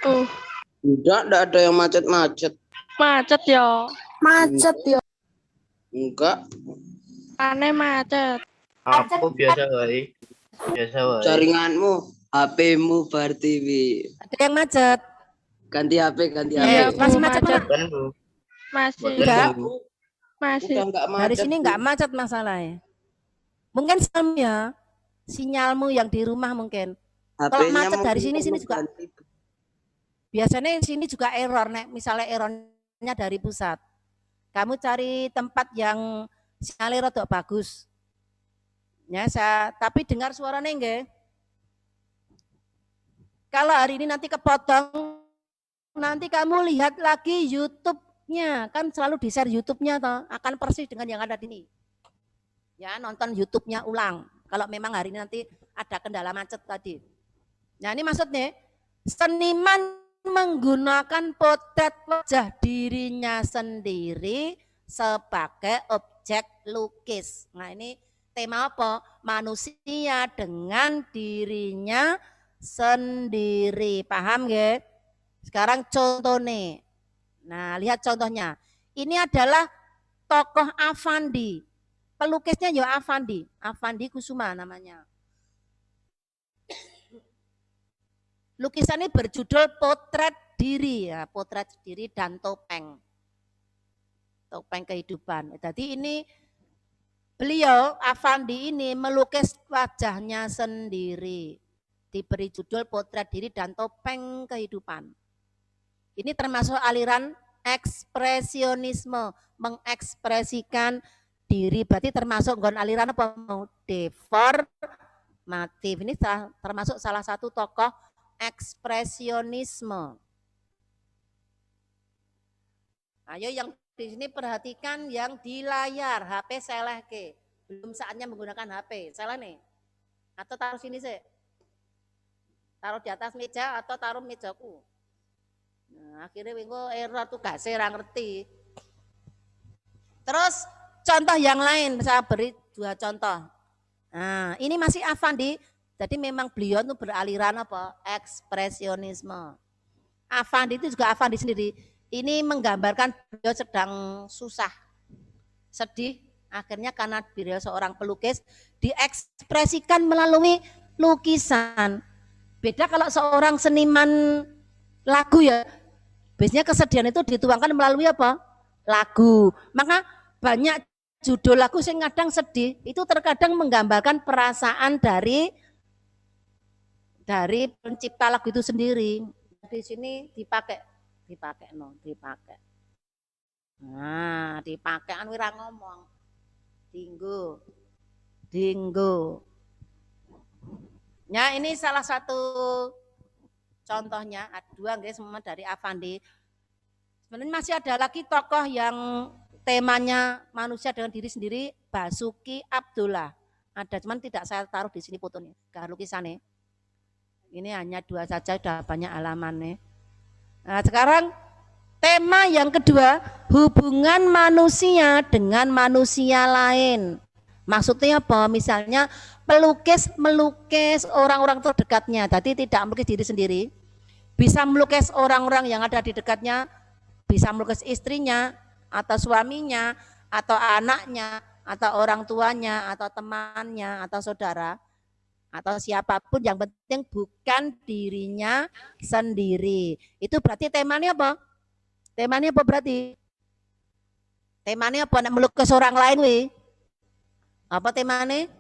Bu. Enggak ada yang macet-macet. Macet yo. Macet yo. Enggak. Aneh macet. Aku biasa wae. Jaringanmu, HP-mu Bartiwi. Ada yang macet. Ganti HP. Iya, Masih macet macet. mana? Masih. Enggak. Masih. Udah enggak macet. Dari sini enggak macet masalahnya. Mungkin sinyalmu yang di rumah mungkin. Kalau macet dari sini juga. Biasanya sini juga error, nek misalnya errornya dari pusat. Kamu cari tempat yang sinyalnya rada bagus. Ya, tapi dengar suaranya enggak? Kalau hari ini nanti kepotong, nanti kamu lihat lagi YouTube-nya, kan selalu di-share YouTube-nya toh, akan persis dengan yang ada di sini. Ya, nonton YouTube-nya ulang. Kalau memang hari ini nanti ada kendala macet tadi. Nah, ini maksudnya seniman menggunakan potret wajah dirinya sendiri sebagai objek lukis. Nah, ini tema apa? Manusia dengan dirinya sendiri. Paham nggih? Sekarang contoh nih. Nah, lihat contohnya. Ini adalah tokoh Avandi. Pelukisnya ya Avandi Kusuma namanya. Lukisan ini berjudul Potret Diri, ya, potret diri dan topeng kehidupan. Jadi ini beliau Avandi ini melukis wajahnya sendiri, diberi judul Potret Diri dan Topeng Kehidupan. Ini termasuk aliran ekspresionisme, mengekspresikan diri, berarti termasuk aliran apa? Deformatif. Ini termasuk salah satu tokoh ekspresionisme. Ayo yang di sini perhatikan yang di layar, HP selehke. Belum saatnya menggunakan HP. Salah nih. Atau taruh sini sih. Taruh di atas meja atau taruh mejaku. Nah, akhirnya wingo error tugasnya ora ngerti. Terus contoh yang lain, saya beri 2 contoh. Nah, ini masih Afandi. Jadi memang beliau itu beraliran apa? Ekspresionisme. Afandi itu juga Afandi sendiri. Ini menggambarkan beliau sedang susah, sedih. Akhirnya karena beliau seorang pelukis, diekspresikan melalui lukisan. Beda kalau seorang seniman lagu ya, biasanya kesedihan itu dituangkan melalui apa? Lagu. Maka banyak judul lagu yang kadang sedih, itu terkadang menggambarkan perasaan dari pencipta lagu itu sendiri. Di sini dipakai. Nah, dipakai anu ora ngomong. Dinggo. Ya, ini salah satu contohnya. Ada 2 guys, semua dari Afandi. Sebenarnya masih ada lagi tokoh yang temanya manusia dengan diri sendiri, Basuki Abdullah. Ada, cuman tidak saya taruh di sini fotonya, gak lukisannya. Ini hanya 2 saja, sudah banyak halamannya. Nah, sekarang tema yang kedua, hubungan manusia dengan manusia lain. Maksudnya apa? Misalnya pelukis melukis orang-orang terdekatnya, jadi tidak melukis diri sendiri. Bisa melukis orang-orang yang ada di dekatnya, bisa melukis istrinya, atau suaminya, atau anaknya, atau orang tuanya, atau temannya, atau saudara, atau siapapun, yang penting bukan dirinya sendiri. Itu berarti temanya apa? Temanya apa berarti? Temanya apa? Nek melukis orang lain wi? Apa temanya?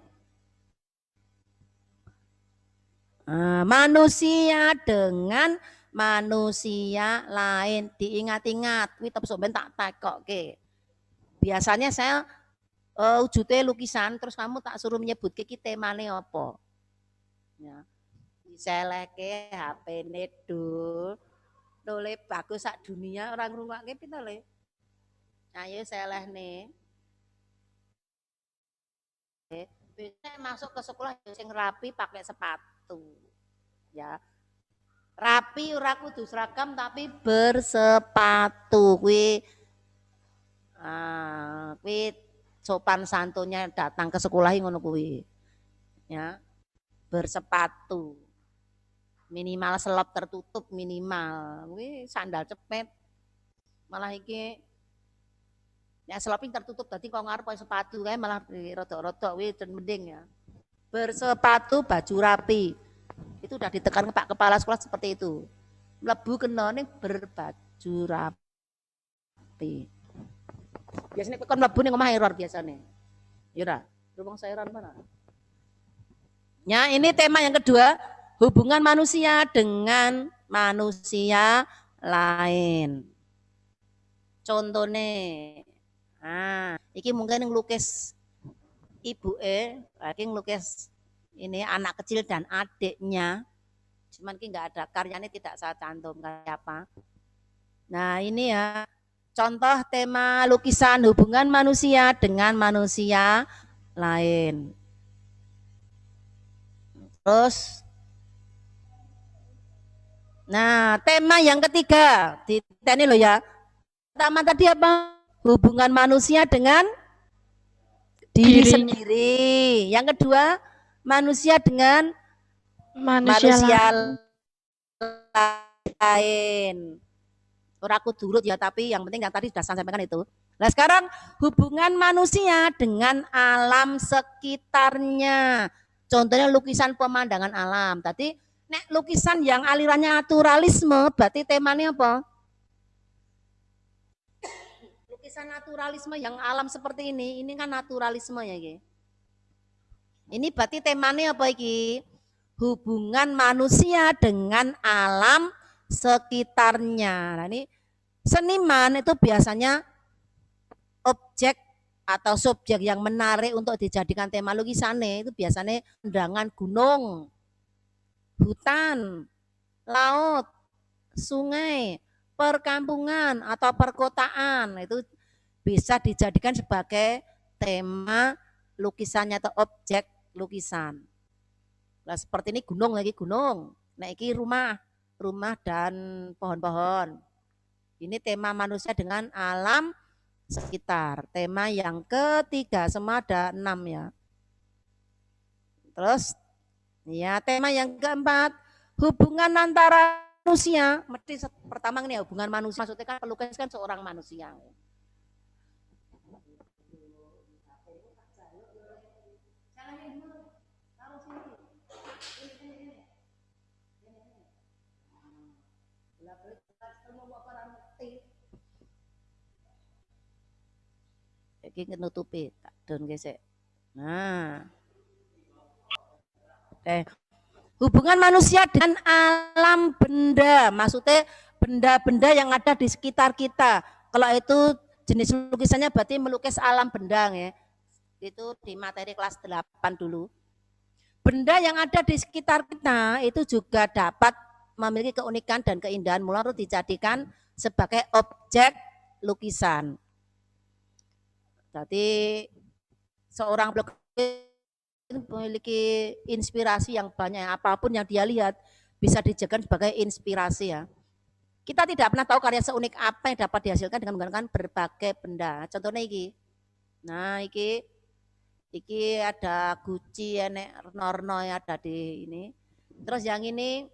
Manusia dengan manusia lain. Diingat-ingat. Wi tapi sampean tak takokke. Biasanya saya wujudnya lukisan, terus kamu tak suruh menyebut ki temanya apa? Ya. Diseleke HP nedul. Dole bagus sak dunia orang ngrungokke pita le. Ayo selehne. Biasanya masuk ke sekolah sing rapi pakai sepatu. Ya. Rapi ora kudu seragam tapi bersepatu. Kuwi sopan santunnya datang ke sekolah ngono kuwi. Ya. Bersepatu. Minimal selop tertutup minimal. Kuwi sandal cepet. Malah iki nek seloping tertutup dadi kok ngarep sepatu kae malah rodok-rodok kuwi mending ya. Bersepatu baju rapi. Itu udah ditekan ke Pak Kepala Sekolah seperti itu. Mlebu kena ning berbaju rapi. Biasanya kon mlebu ning omah error biasane. Ya ora? Rumong saya error mana? Ya, ini tema yang kedua, hubungan manusia dengan manusia lain. Contohnya, iki mungkin ngelukis ibuke, lagi ngelukis ini anak kecil dan adiknya. Cuman ini nggak ada karyanya, tidak saya cantum kayak apa. Nah ini ya contoh tema lukisan hubungan manusia dengan manusia lain. Terus, nah tema yang ketiga, ini loh ya. Pertama tadi apa? Hubungan manusia dengan diri sendiri. Yang kedua, manusia dengan manusia lain. Ora aku durut ya, tapi yang penting yang tadi sudah saya sampaikan itu. Nah sekarang hubungan manusia dengan alam sekitarnya. Contohnya lukisan pemandangan alam. Tadi nek lukisan yang alirannya naturalisme, berarti temanya apa? Lukisan naturalisme yang alam seperti ini kan naturalisme ya, Ki. Ini berarti temanya apa iki? Hubungan manusia dengan alam sekitarnya. Nah, ini seniman itu biasanya objek atau subjek yang menarik untuk dijadikan tema lukisannya itu biasanya pemandangan gunung, hutan, laut, sungai, perkampungan atau perkotaan itu bisa dijadikan sebagai tema lukisannya atau objek lukisan. Nah, seperti ini gunung lagi gunung. Nah, ini rumah dan pohon-pohon. Ini tema manusia dengan alam sekitar. Tema yang ketiga, semua ada 6 ya. Terus ya tema yang keempat, hubungan antara manusia. Mesti pertama ini hubungan manusia, maksudnya kan pelukis kan seorang manusia. Iki nutupi tak don gesek. Nah. Hubungan manusia dengan alam benda, maksudnya benda-benda yang ada di sekitar kita. Kalau itu jenis lukisannya berarti melukis alam benda ya. Itu di materi kelas 8 dulu. Benda yang ada di sekitar kita itu juga dapat memiliki keunikan dan keindahan, mulai dijadikan sebagai objek lukisan. Jadi seorang pelukis memiliki inspirasi yang banyak, apapun yang dia lihat bisa dijadikan sebagai inspirasi ya. Kita tidak pernah tahu karya seunik apa yang dapat dihasilkan dengan menggunakan berbagai benda. Contohnya iki. Nah, iki ada Gucci, enek Norno yang ada di ini. Terus yang ini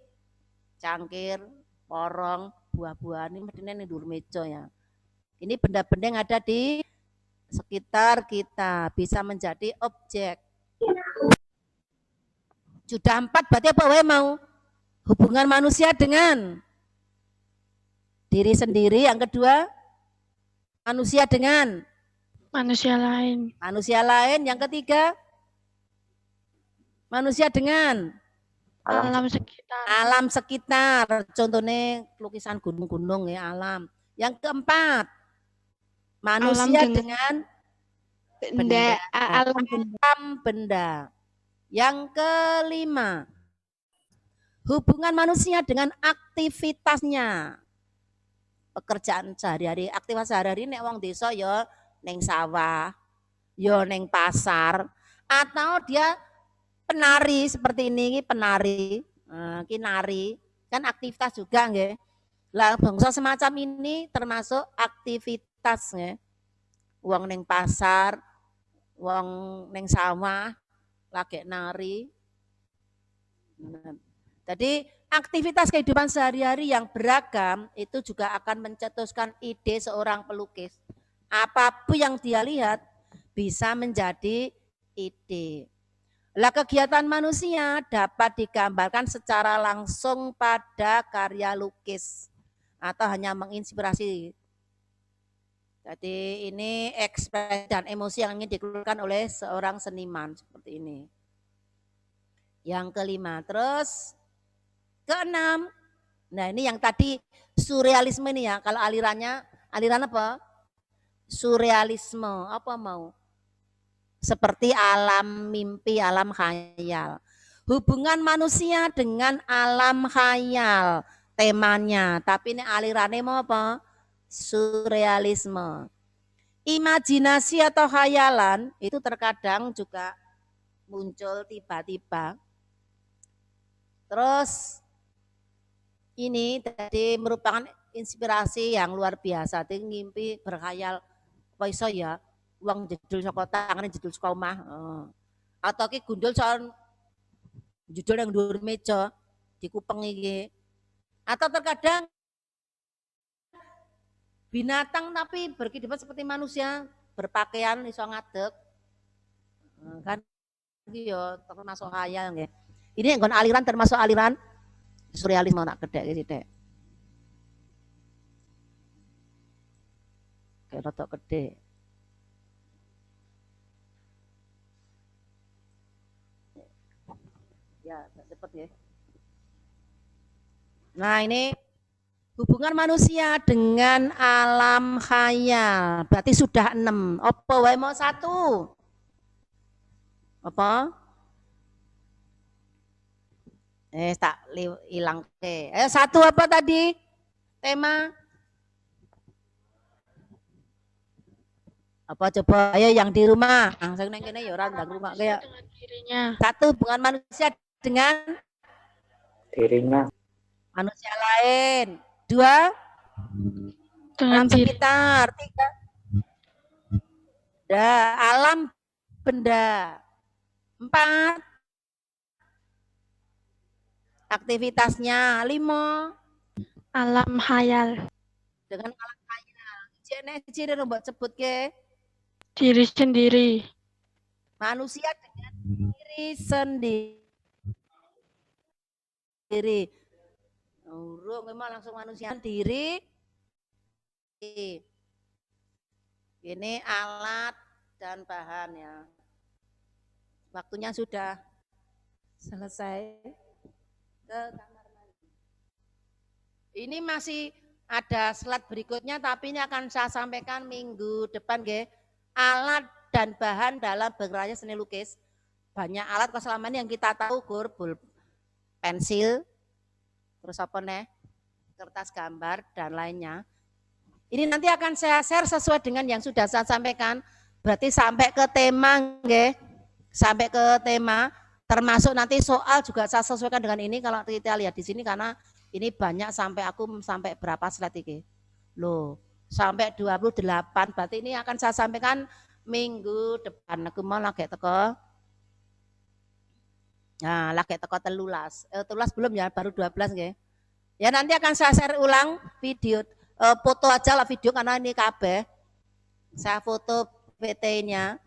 cangkir, porong, buah-buahan ini mestinya ini dur meja ya. Ini benda-benda yang ada di sekitar kita bisa menjadi objek. Sudah 4 berarti apa wae mau? Hubungan manusia dengan diri sendiri, yang kedua manusia dengan Manusia lain. manusia lain, yang ketiga manusia dengan Alam sekitar. alam sekitar. Contohnya lukisan gunung-gunung ya, alam. Yang keempat manusia dengan benda. alam benda. Yang kelima, hubungan manusia dengan aktivitasnya. Pekerjaan sehari-hari, aktivitas sehari-hari nek wong desa ya neng sawah, ya neng pasar, atau dia penari seperti ini penari, nari kan aktivitas juga nggih. Lah bangsa semacam ini termasuk aktivitas nggih. Wong neng pasar, wong neng sawah lagi nari. Jadi aktivitas kehidupan sehari-hari yang beragam itu juga akan mencetuskan ide seorang pelukis. Apapun yang dia lihat bisa menjadi ide. Lah kegiatan manusia dapat digambarkan secara langsung pada karya lukis atau hanya menginspirasi. Jadi ini ekspresi dan emosi yang ingin dikeluarkan oleh seorang seniman seperti ini. Yang kelima, terus keenam. Nah ini yang tadi surrealisme ini ya. Kalau aliran apa? Surrealisme. Apa mau? Seperti alam mimpi, alam khayal. Hubungan manusia dengan alam khayal temanya. Tapi ini alirannya mau apa? Surrealisme. Imajinasi atau khayalan itu terkadang juga muncul tiba-tiba. Terus ini tadi merupakan inspirasi yang luar biasa. Jadi ngimpi berkhayal, apa iso ya, uang jedul saka tangane jedul saka omah. Atau ki gundul soal judul yang dhuwur meja dikupeng iki. Atau terkadang binatang tapi berkehidupan seperti manusia, berpakaian iso ngadeg. Kan iki yo termasuk khayal nggih. Ini yang aliran termasuk aliran surrealisme nak gedek iki sithik. Kayak rotok gede. Ya, cepet ya. Nah, ini hubungan manusia dengan alam khayal. Berarti sudah 6. Apa wae mau 1? Apa? Tak hilang ke. 1 apa tadi? Tema Apa coba? Ayo yang di rumah. Langsung neng kene ya ora ndang rumah kayak. Dengan dirinya. Satu, hubungan manusia dengan Dirinya. manusia lain. Dua, Dengan alam diri. sekitar. Tiga, alam benda. Empat, aktivitasnya. Lima, Alam hayal. dengan alam hayal. Ciri mbok sebut ke Diri sendiri. manusia dengan diri sendiri. Urung memang langsung manusia diri. Ini alat dan bahan ya. Waktunya sudah selesai. Ke kamar mandi. Ini masih ada slide berikutnya, tapi ini akan saya sampaikan minggu depan, nggih. Alat dan bahan dalam berkarya seni lukis. Banyak alat kalau selama ini yang kita tahu gur, pensil, terus apa nih, kertas gambar dan lainnya. Ini nanti akan saya share sesuai dengan yang sudah saya sampaikan. Berarti sampai ke tema, nggih. Sampai ke tema, termasuk nanti soal juga saya sesuaikan dengan ini kalau kita lihat di sini karena ini banyak sampai berapa slide ini. Loh, sampai 28. Berarti ini akan saya sampaikan minggu depan. Aku mau lagi teko. Nah, lagi teko 13. 13 belum ya, baru 12 nggih. Ya nanti akan saya share ulang video, foto aja lah video karena ini kabeh. Saya foto PT-nya.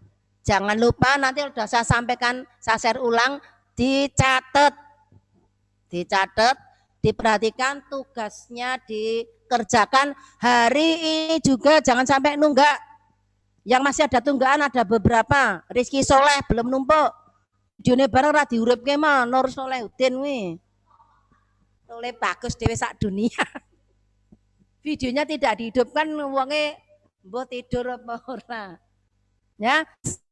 Jangan lupa nanti sudah saya sampaikan, saya share ulang, dicatat, diperhatikan tugasnya dikerjakan hari ini juga, jangan sampai nunggak. Yang masih ada tunggaan ada beberapa. Rizky Soleh belum numpuk. Videonya bareng ra diuripke mah Nur Solehudin kuwi. Oleh bagus dhewe sak dunia. Videonya tidak dihidupkan wonge mbok tidur apa ora. Ya,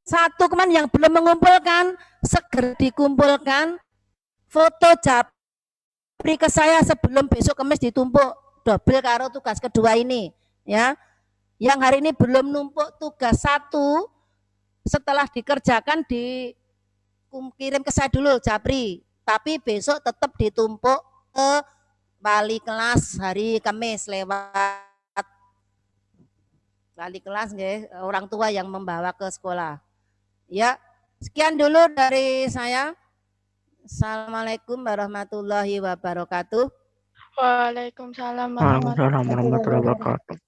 satu teman yang belum mengumpulkan segera dikumpulkan foto japri ke saya sebelum besok Kamis ditumpuk double karo tugas kedua ini ya. Yang hari ini belum numpuk tugas satu setelah dikerjakan dikirim ke saya dulu japri, tapi besok tetap ditumpuk ke wali kelas hari Kamis lewat wali kelas nggih, orang tua yang membawa ke sekolah. Ya, sekian dulu dari saya. Assalamualaikum warahmatullahi wabarakatuh. Waalaikumsalam warahmatullahi wabarakatuh.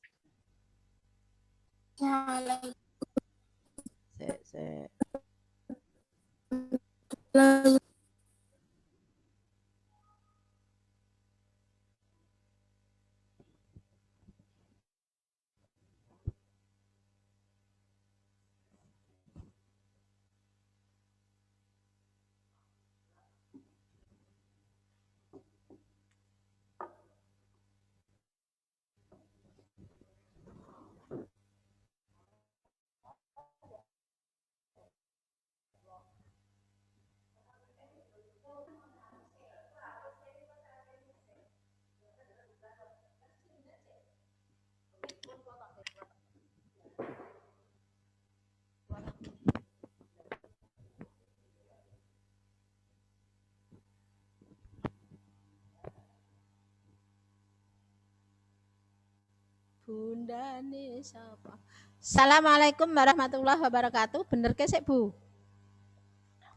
Bunda nih siapa? Assalamualaikum warahmatullahi wabarakatuh. Bener ke sih Bu?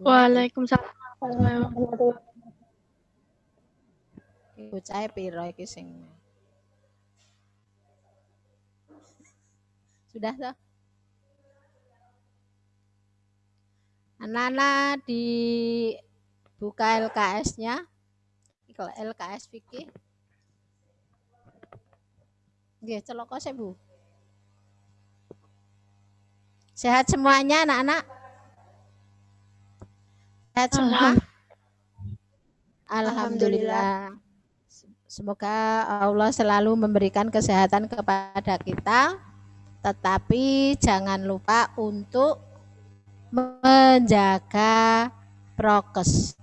Waalaikumsalam warahmatullahi wabarakatuh. Bocah piro iki sing. Sudah toh? Anak-anak dibuka LKS-nya. Kalau LKS fikih. Nggih, celoko sih Bu. Sehat semuanya anak-anak? Sehat semua? Alhamdulillah. Semoga Allah selalu memberikan kesehatan kepada kita. Tetapi jangan lupa untuk menjaga prokes.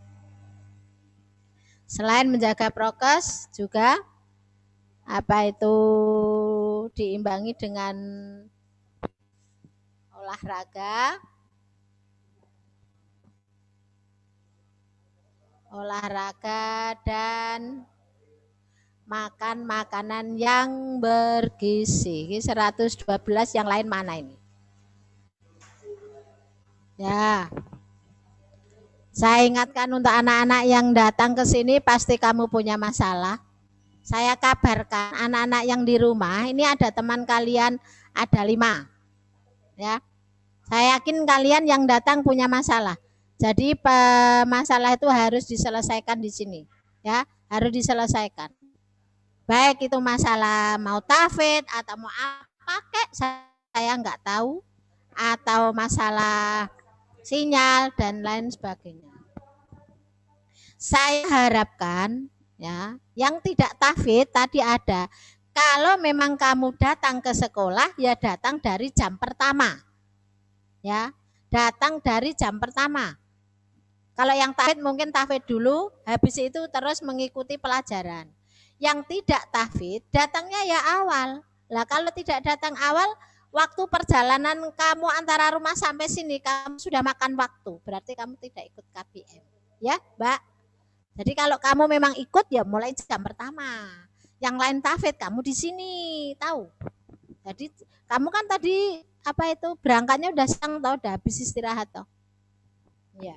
Selain menjaga prokes juga apa itu diimbangi dengan olahraga dan makan makanan yang bergizi. Ini 112, yang lain mana ini? Ya. Saya ingatkan untuk anak-anak yang datang ke sini, pasti kamu punya masalah. Saya kabarkan anak-anak yang di rumah, ini ada teman kalian, ada 5. Ya. Saya yakin kalian yang datang punya masalah. Jadi masalah itu harus diselesaikan di sini. Ya, harus diselesaikan. Baik itu masalah mau tahfidz atau mau apa kek, saya nggak tahu, atau masalah sinyal dan lain sebagainya. Saya harapkan ya, yang tidak tahfidz tadi ada, kalau memang kamu datang ke sekolah ya datang dari jam pertama. Ya, datang dari jam pertama. Kalau yang tahfidz mungkin tahfidz dulu, habis itu terus mengikuti pelajaran. Yang tidak tahfidz datangnya ya awal. Lah kalau tidak datang awal, waktu perjalanan kamu antara rumah sampai sini kamu sudah makan waktu, berarti kamu tidak ikut KBM. Ya, Mbak. Jadi kalau kamu memang ikut ya mulai jam pertama. Yang lain tahfidz kamu di sini, tahu. Jadi kamu kan tadi apa itu berangkatnya udah siang atau udah habis istirahat toh. Ya.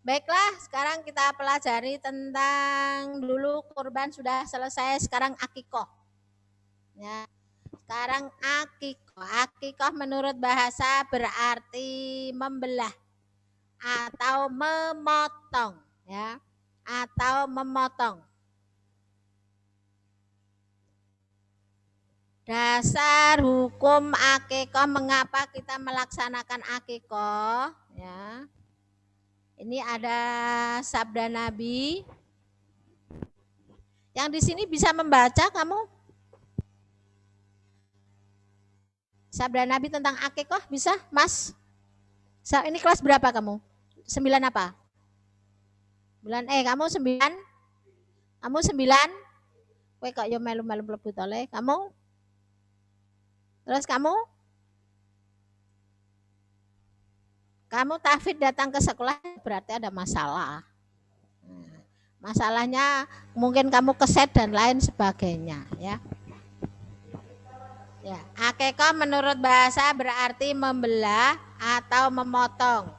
Baiklah, sekarang kita pelajari tentang dulu kurban sudah selesai, sekarang akikoh. Ya. Sekarang akikoh. Akikoh menurut bahasa berarti membelah atau memotong, ya. Atau memotong. Dasar hukum akikoh, mengapa kita melaksanakan akikoh, ya. Ini ada sabda Nabi. Yang di sini bisa membaca kamu? Sabda Nabi tentang akikoh bisa, Mas? Ini kelas berapa kamu? 9 apa? 9 kamu 9? Kamu 9? Kowe kok yo melu-melu mlebu tole. Kamu? Terus kamu tahfidz datang ke sekolah berarti ada masalah. Masalahnya mungkin kamu keset dan lain sebagainya, ya. Ya, akikoh menurut bahasa berarti membelah atau memotong.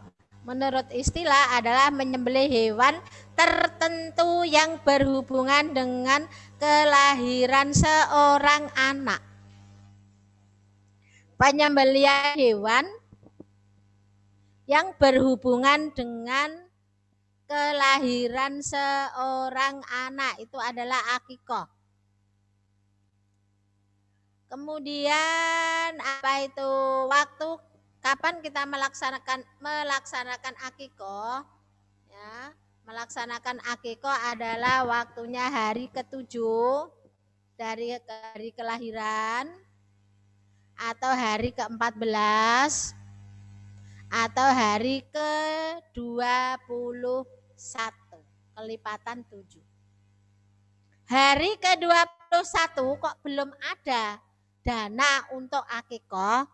Menurut istilah adalah menyembelih hewan tertentu yang berhubungan dengan kelahiran seorang anak. Penyembelihan hewan yang berhubungan dengan kelahiran seorang anak itu adalah akikoh. Kemudian apa itu waktu kapan kita melaksanakan akikoh? Ya, melaksanakan akikoh adalah waktunya hari ke-7 dari hari kelahiran, atau hari ke-14, atau hari ke-21, kelipatan 7. Hari ke-21 kok belum ada dana untuk akikoh,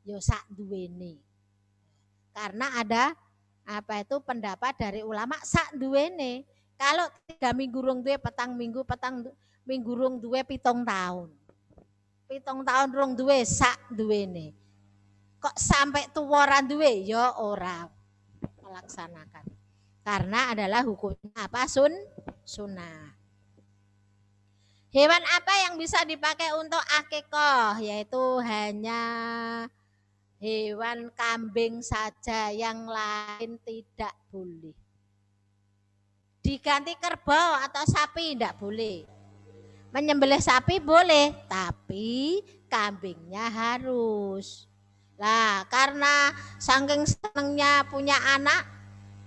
yo sak duwene. Karena ada apa itu pendapat dari ulama sak duwene. Kalau 3 minggu rung duwe, petang minggu rung duwe 7 tahun. 7 tahun rung duwe sak duwene. Kok sampai tuwa duwe ya ora melaksanakan. Karena adalah hukumnya apa? Sunnah. Hewan apa yang bisa dipakai untuk akikoh? Yaitu hanya hewan kambing saja, yang lain tidak boleh. Diganti kerbau atau sapi tidak boleh. Menyembelih sapi boleh, tapi kambingnya harus. Lah, karena saking senengnya punya anak,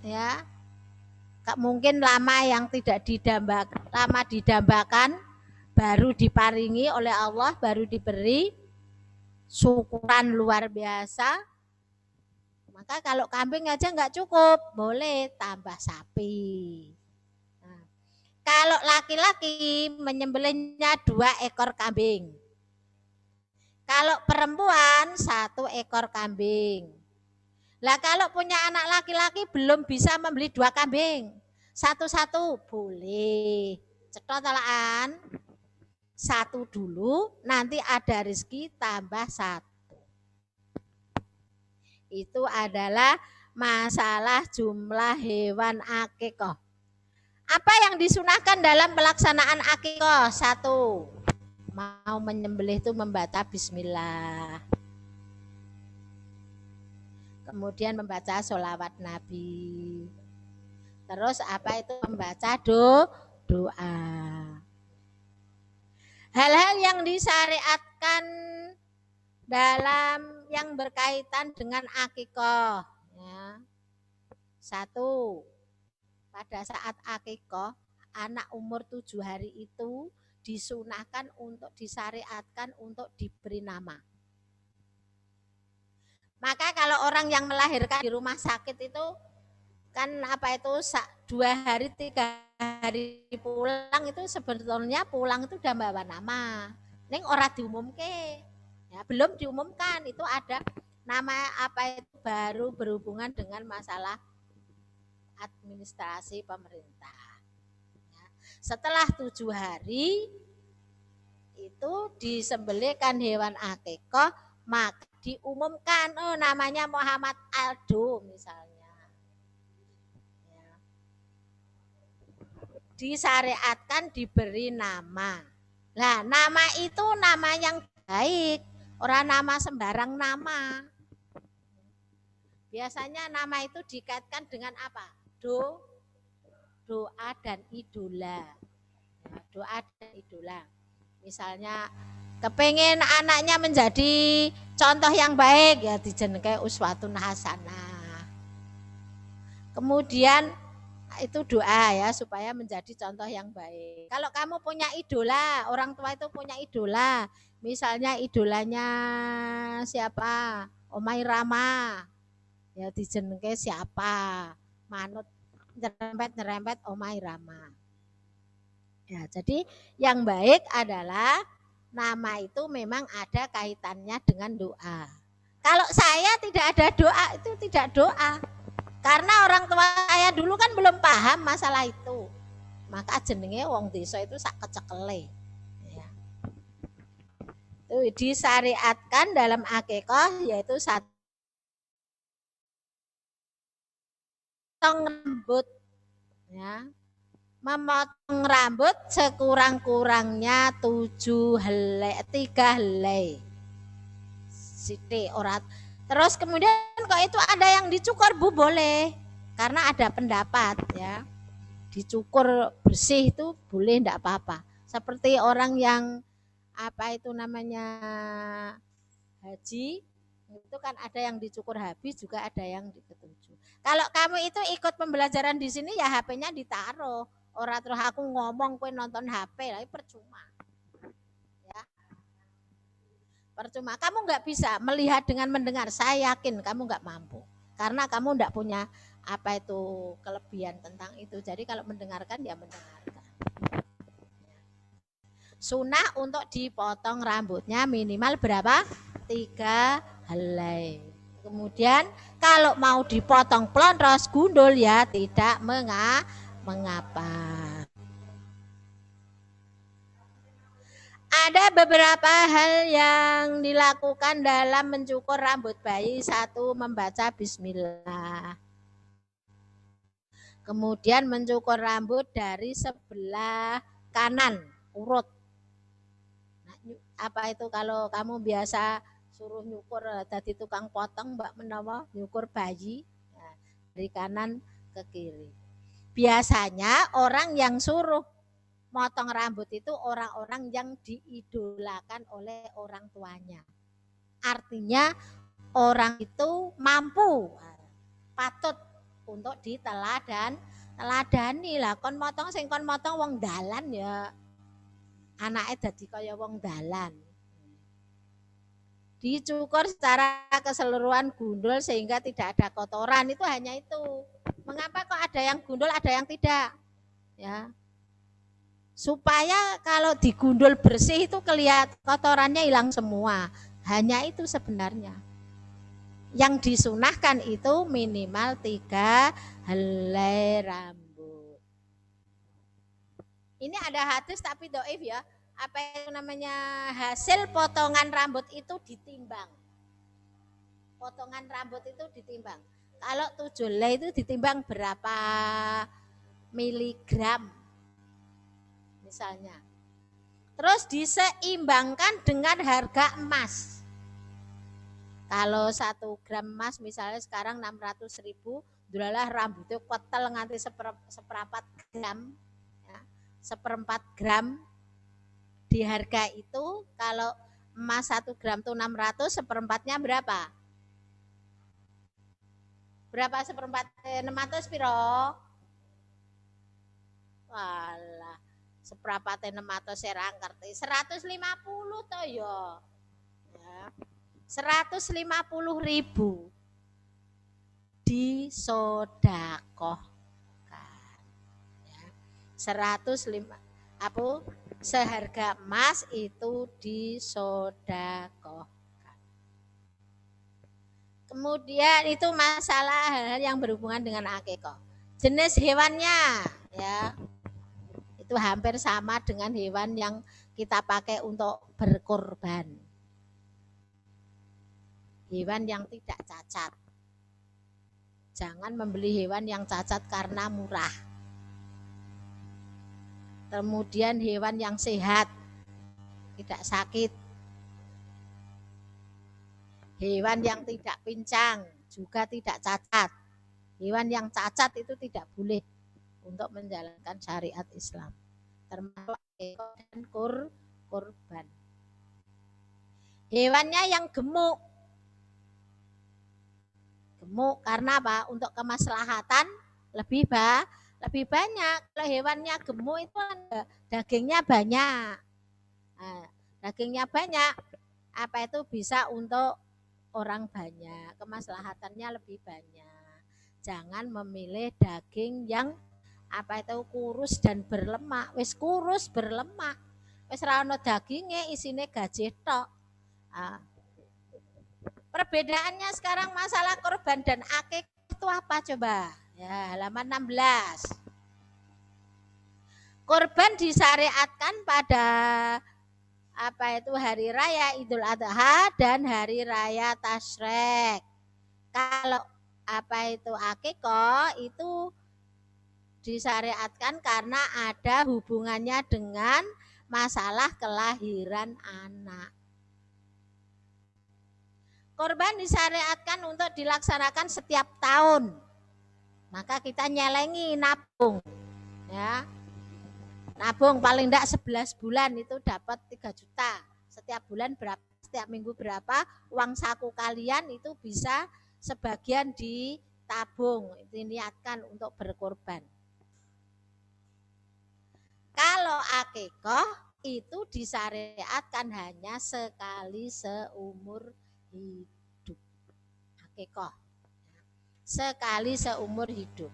ya, mungkin lama yang tidak didambakan, baru diparingi oleh Allah, baru diberi syukuran luar biasa. Maka kalau kambing aja nggak cukup, boleh tambah sapi. Kalau laki-laki menyembelihnya 2 ekor kambing. Kalau perempuan 1 ekor kambing. Lah kalau punya anak laki-laki belum bisa membeli 2 kambing. Satu-satu boleh. Cetot talaan. 1 dulu, nanti ada rezeki tambah 1. Itu adalah masalah jumlah hewan akikah. Apa yang disunahkan dalam pelaksanaan akikah? 1. Mau menyembelih itu membaca bismillah. Kemudian membaca sholawat Nabi. Terus apa itu membaca doa. Hal-hal yang disyariatkan dalam yang berkaitan dengan akikah. Ya. 1. Pada saat akikah, anak umur 7 hari itu disunahkan untuk disyariatkan untuk diberi nama. Maka kalau orang yang melahirkan di rumah sakit itu kan apa itu 2 hari 3 hari pulang itu sebetulnya pulang itu udah bawa nama. Ning ora diumumke. Ya, belum diumumkan itu ada nama apa itu baru berhubungan dengan masalah administrasi pemerintah. Ya, setelah 7 hari itu disembelihkan hewan akikah, maka diumumkan namanya Muhammad Aldo misalnya. Ya. Disyariatkan diberi nama. Nah, nama itu nama yang baik, orang nama sembarang nama. Biasanya nama itu dikaitkan dengan apa? Doa dan idola. Ya, doa dan idola. Misalnya kepengen anaknya menjadi contoh yang baik ya dijenengke uswatun hasanah. Kemudian itu doa ya supaya menjadi contoh yang baik. Kalau kamu punya idola, orang tua itu punya idola. Misalnya idolanya siapa? Omai Rama. Ya dijenengke siapa? Manut nyerempet Omai Rama. Ya, jadi yang baik adalah nama itu memang ada kaitannya dengan doa. Kalau saya tidak ada doa, itu tidak doa. Karena orang tua saya dulu kan belum paham masalah itu. Maka jenenge wong desa itu sak kecekele. Ya. Itu disyariatkan dalam akikah yaitu 1 rambut. Ya. Memotong rambut sekurang-kurangnya 7 helai, 3 helai. Sithik ora. Terus kemudian kok itu ada yang dicukur Bu boleh. Karena ada pendapat ya. Dicukur bersih itu boleh enggak apa-apa. Seperti orang yang apa itu namanya haji itu kan ada yang dicukur habis juga ada yang diketujuh. Kalau kamu itu ikut pembelajaran di sini ya HP-nya ditaruh. Orang terus aku ngomong kowe nonton HP lah percuma. Ya. Percuma. Kamu nggak bisa melihat dengan mendengar. Saya yakin kamu nggak mampu. Karena kamu nggak punya apa itu kelebihan tentang itu. Jadi kalau mendengarkan ya mendengarkan. Sunnah untuk dipotong rambutnya minimal berapa? 3 helai. Kemudian kalau mau dipotong plontos gundul ya tidak mengapa. Ada beberapa hal yang dilakukan dalam mencukur rambut bayi. 1. Membaca bismillah. Kemudian mencukur rambut dari sebelah kanan urut. Nah, apa itu kalau kamu biasa suruh nyukur tadi tukang potong mbak menawa nyukur bayi nah, dari kanan ke kiri. Biasanya orang yang suruh motong rambut itu orang-orang yang diidolakan oleh orang tuanya. Artinya orang itu mampu, patut untuk diteladani lah. Kon motong sing kon motong wong dalan ya. Anake dadi kaya wong dalan. Dicukur secara keseluruhan gundul sehingga tidak ada kotoran itu hanya itu. Mengapa kok ada yang gundul, ada yang tidak? Ya. Supaya kalau digundul bersih itu kelihatan kotorannya hilang semua. Hanya itu sebenarnya. Yang disunahkan itu minimal 3 helai rambut. Ini ada hadis tapi doif ya. Apa yang namanya hasil potongan rambut itu ditimbang. Potongan rambut itu ditimbang. Kalau 7 helai itu ditimbang berapa miligram misalnya. Terus diseimbangkan dengan harga emas. Kalau 1 gram emas misalnya sekarang 600.000, dulalah rambutnya kotel nganti seperempat gram, ya, 1/4 gram di harga itu. Kalau emas 1 gram tuh 600, seperempatnya berapa? Berapa seperempat 600 piro? Walah, seperempat 600 serang ngerti. 150 toh yo. Ya. 150.000 disodakohkan. Ya. 105 apa? Seharga emas itu disodakohkan. Kemudian itu masalah hal-hal yang berhubungan dengan akikah. Jenis hewannya ya itu hampir sama dengan hewan yang kita pakai untuk berkorban. Hewan yang tidak cacat. Jangan membeli hewan yang cacat karena murah. Kemudian hewan yang sehat, tidak sakit. Hewan yang tidak pincang, juga tidak cacat. Hewan yang cacat itu tidak boleh untuk menjalankan syariat Islam. Termasuk ekor dan kurban. Hewannya yang gemuk. Gemuk karena apa? Untuk kemaslahatan lebih banyak. Kalau hewannya gemuk itu dagingnya banyak. Nah, dagingnya banyak. Apa itu bisa untuk orang banyak. Kemaslahatannya lebih banyak. Jangan memilih daging yang apa itu kurus dan berlemak. Wis kurus berlemak. Wis ra ono daginge isine gajih tok. Nah, perbedaannya sekarang masalah korban dan akikah itu apa coba? Ya, halaman 16. Korban disyariatkan pada apa itu hari raya Idul Adha dan hari raya Tasyrik. Kalau apa itu akikah itu disyariatkan karena ada hubungannya dengan masalah kelahiran anak. Korban disyariatkan untuk dilaksanakan setiap tahun. Maka kita nyelengi nabung. Ya. Nabung paling enggak 11 bulan itu dapat 3 juta. Setiap bulan berapa, setiap minggu berapa, uang saku kalian itu bisa sebagian ditabung, diniatkan untuk berkorban. Kalau akikah itu disyariatkan hanya sekali seumur hidup. Akikah sekali seumur hidup.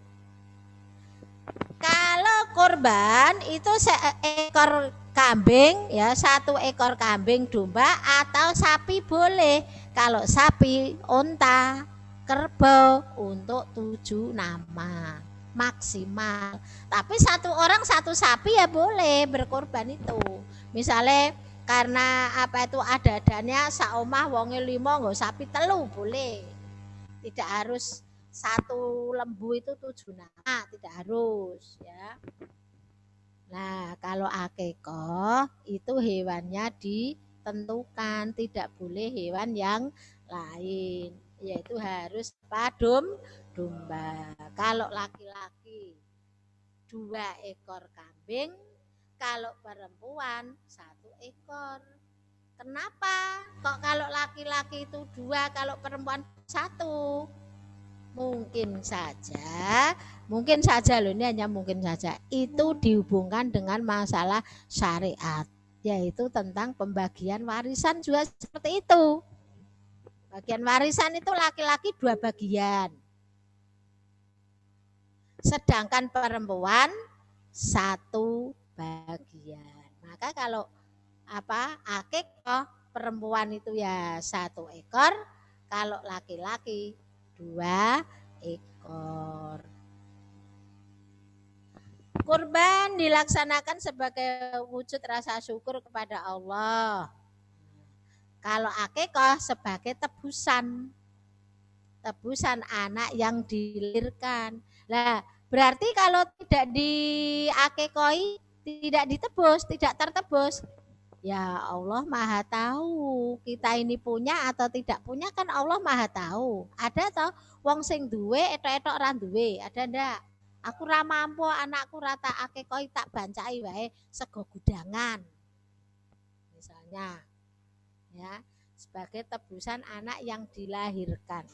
Kalau korban itu seekor kambing ya, 1 ekor kambing domba atau sapi boleh. Kalau sapi unta, kerbau untuk 7 nama maksimal. Tapi 1 orang 1 sapi ya boleh berkorban itu. Misalnya karena apa itu ada-adanya saomah wonge 5 nggo sapi 3 boleh. Tidak harus 1 lembu itu 7 nama, tidak harus ya. Nah, kalau akikah itu hewannya ditentukan, tidak boleh hewan yang lain, yaitu harus domba. Kalau laki-laki 2 ekor kambing, kalau perempuan 1 ekor. Kenapa? Kok kalau laki-laki itu 2, kalau perempuan 1? Mungkin saja loh, ini hanya mungkin saja. Itu dihubungkan dengan masalah syariat, yaitu tentang pembagian warisan juga seperti itu. Bagian warisan itu laki-laki 2 bagian. Sedangkan perempuan 1 bagian. Maka kalau akikah perempuan itu ya 1 ekor, kalau laki-laki 2 ekor. Kurban dilaksanakan sebagai wujud rasa syukur kepada Allah. Kalau akikah sebagai tebusan anak yang dilahirkan. Lah, berarti kalau tidak diakikoi, tidak ditebus, tidak tertebus, ya Allah Maha tahu kita ini punya atau tidak punya, kan Allah Maha tahu. Ada toh wong sing duwe etok-etok ora duwe, ada ndak? Aku ra mampu anakku rata akikoi tak bancai wae sego gudangan. Misalnya ya, sebagai tebusan anak yang dilahirkan.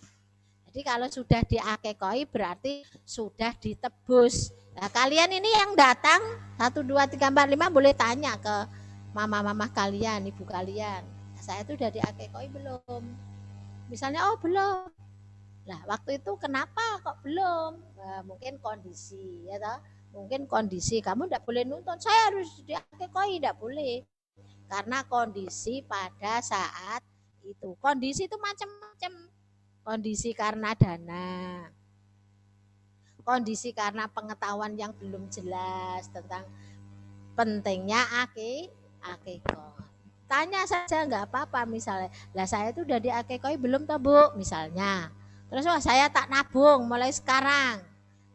Jadi kalau sudah diakikoi berarti sudah ditebus. Nah, kalian ini yang datang 1 2 3 4 5 boleh tanya ke mama-mama kalian, ibu kalian. Saya itu udah diakikoi belum? Misalnya, oh belum. Lah, waktu itu kenapa kok belum? Nah, mungkin kondisi, ya toh? Mungkin kondisi kamu tidak boleh nuntut saya harus diakikoi, tidak boleh. Karena kondisi pada saat itu. Kondisi itu macam-macam. Kondisi karena dana. Kondisi karena pengetahuan yang belum jelas tentang pentingnya akikah. Tanya saja nggak apa-apa, misalnya, lah saya itu udah diakikoi belum toh Bu? Misalnya. Terus wah saya tak nabung mulai sekarang.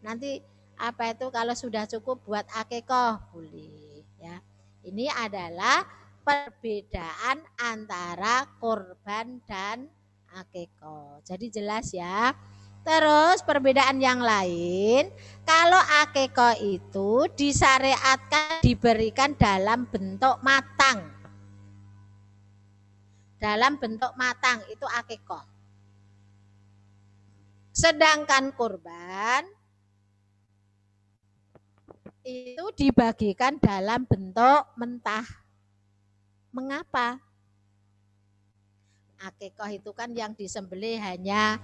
Nanti apa itu kalau sudah cukup buat akikah boleh ya. Ini adalah perbedaan antara kurban dan akikah. Jadi jelas ya. Terus perbedaan yang lain, kalau akikah itu disyariatkan diberikan dalam bentuk matang. Dalam bentuk matang itu akikah. Sedangkan kurban itu dibagikan dalam bentuk mentah. Mengapa? Akikah itu kan yang disembelih hanya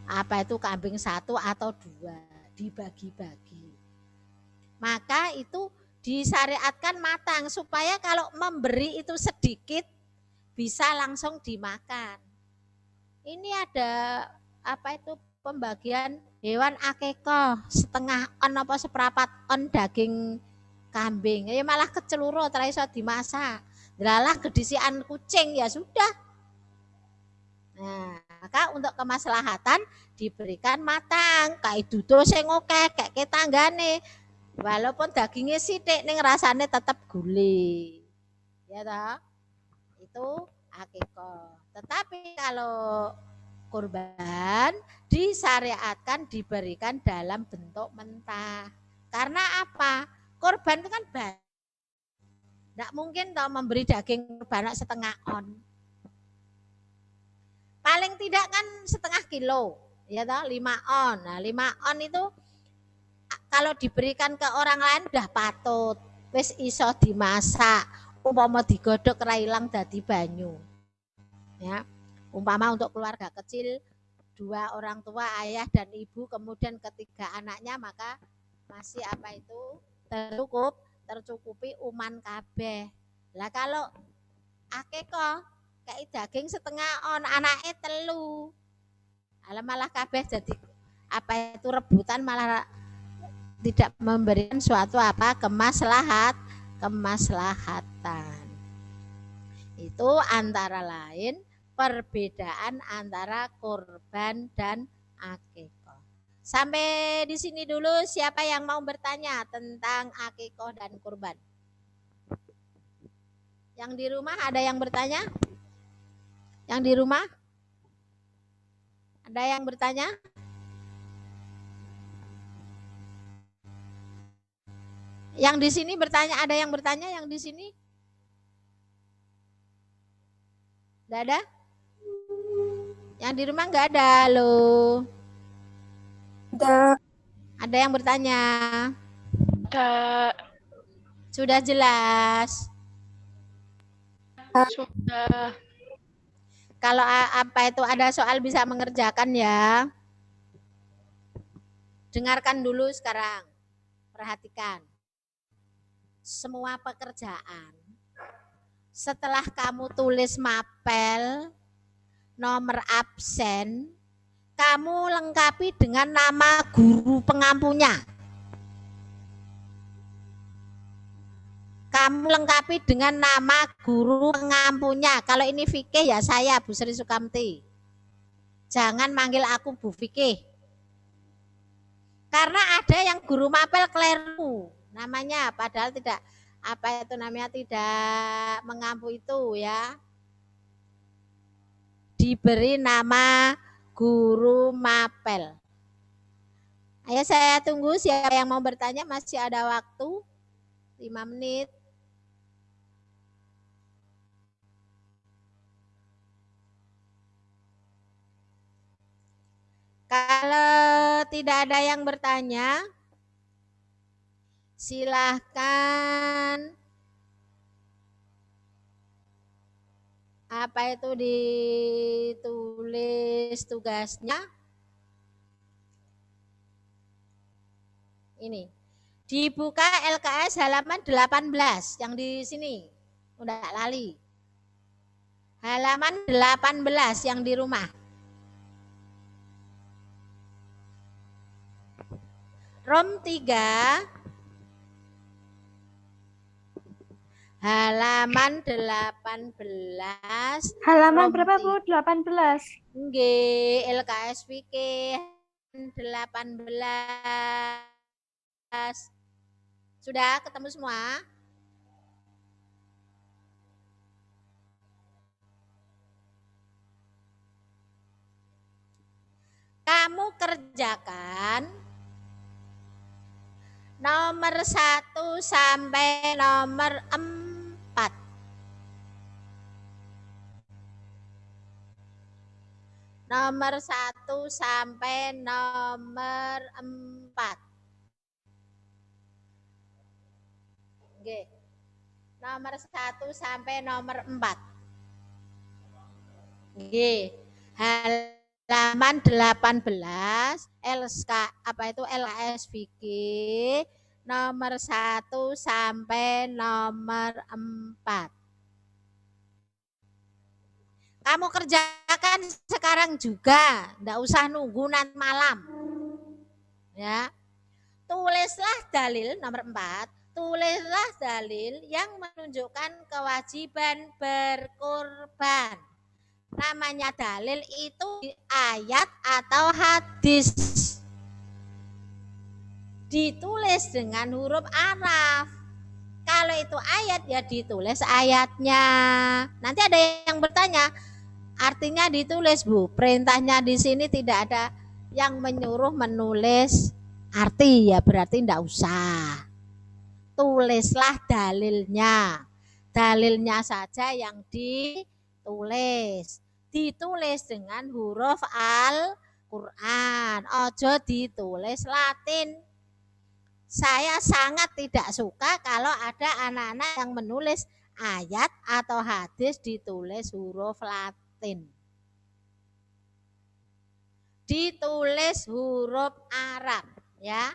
apa itu kambing 1 atau 2 dibagi-bagi. Maka itu disyariatkan matang supaya kalau memberi itu sedikit bisa langsung dimakan. Ini ada apa itu pembagian hewan akikah setengah on apa seprapat on daging kambing, ya malah keceluro tra iso dimasak. Delalah kedisian kucing ya sudah. Nah, maka untuk kemaslahatan diberikan matang, kayak dudo sing akeh kayak tanggane. Walaupun dagingnya sithik ning rasane tetap gulai. Ya toh? Itu akikah. Tetapi kalau kurban disyariatkan diberikan dalam bentuk mentah. Karena apa? Kurban itu kan banyak. Tidak mungkin toh memberi daging kurban setengah on. Paling tidak kan setengah kilo, ya toh 5 on. Nah, 5 on itu kalau diberikan ke orang lain udah patut. Wis iso dimasak, umpama digodhog ra ilang dadi banyu. Ya. Umpama untuk keluarga kecil 2 orang tua, ayah dan ibu, kemudian ketiga anaknya, maka masih apa itu tercukupi uman kabeh. Lah kalau akikah kayak daging setengah on, anaknya 3. Alah malah kabeh jadi apa itu rebutan, malah tidak memberikan suatu apa kemaslahatan. Itu antara lain perbedaan antara kurban dan akikah. Sampai di sini dulu, siapa yang mau bertanya tentang akikah dan kurban? Yang di rumah ada yang bertanya? Yang di rumah? Ada yang bertanya? Yang di sini bertanya, ada yang bertanya yang di sini? Enggak ada? Yang di rumah enggak ada, loh. Ada yang bertanya? Sudah jelas? Sudah. Kalau apa itu ada soal bisa mengerjakan ya. Dengarkan dulu sekarang. Perhatikan. Semua pekerjaan Setelah kamu tulis mapel, nomor absen, kamu lengkapi dengan nama guru pengampunya. Kamu lengkapi dengan nama guru pengampunya. Kalau ini fikih ya saya, Bu Sri Sukamti. Jangan manggil aku Bu Fikih. Karena ada yang guru mapel keliru namanya, padahal tidak apa itu namanya, tidak mengampu itu ya. Diberi nama guru mapel. Ayo saya tunggu siapa yang mau bertanya, masih ada waktu 5 menit. Kalau tidak ada yang bertanya, silahkan apa itu ditulis tugasnya. Ini dibuka LKS halaman 18 yang di sini, udah lali. Halaman 18 yang di rumah. Rom 3 halaman 18. Halaman Rom berapa, Bu? 18. Nggih, LKS fikih 18. Sudah ketemu semua? Kamu kerjakan nomor 1 sampai nomor 4. Nomor 1 sampai nomor 4. Oke. Nomor 1 sampai nomor 4. Oke. Halaman 18 LK apa itu LKS fikih nomor 1 sampai nomor 4. Kamu kerjakan sekarang juga, enggak usah nunggu nanti malam. Ya. Tulislah dalil nomor 4, tulislah dalil yang menunjukkan kewajiban berkurban. Namanya dalil itu ayat atau hadis. Ditulis dengan huruf Arab. Kalau itu ayat ya ditulis ayatnya. Nanti ada yang bertanya, artinya ditulis, Bu. Perintahnya di sini tidak ada yang menyuruh menulis arti, ya berarti tidak usah. Tulislah dalilnya. Dalilnya saja yang ditulis. Ditulis dengan huruf Al-Quran. Ojo ditulis Latin. Saya sangat tidak suka kalau ada anak-anak yang menulis ayat atau hadis ditulis huruf Latin. Ditulis huruf Arab, ya.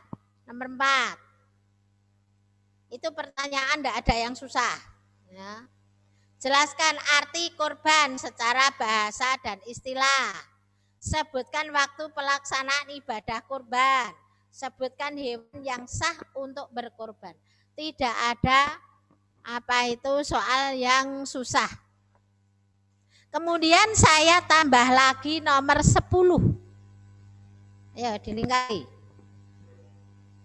Nomor 4. Itu pertanyaan tidak ada yang susah, ya. Jelaskan arti kurban secara bahasa dan istilah. Sebutkan waktu pelaksanaan ibadah kurban. Sebutkan hewan yang sah untuk berkorban. Tidak ada apa itu soal yang susah. Kemudian saya tambah lagi nomor 10. Ayo dilingkari.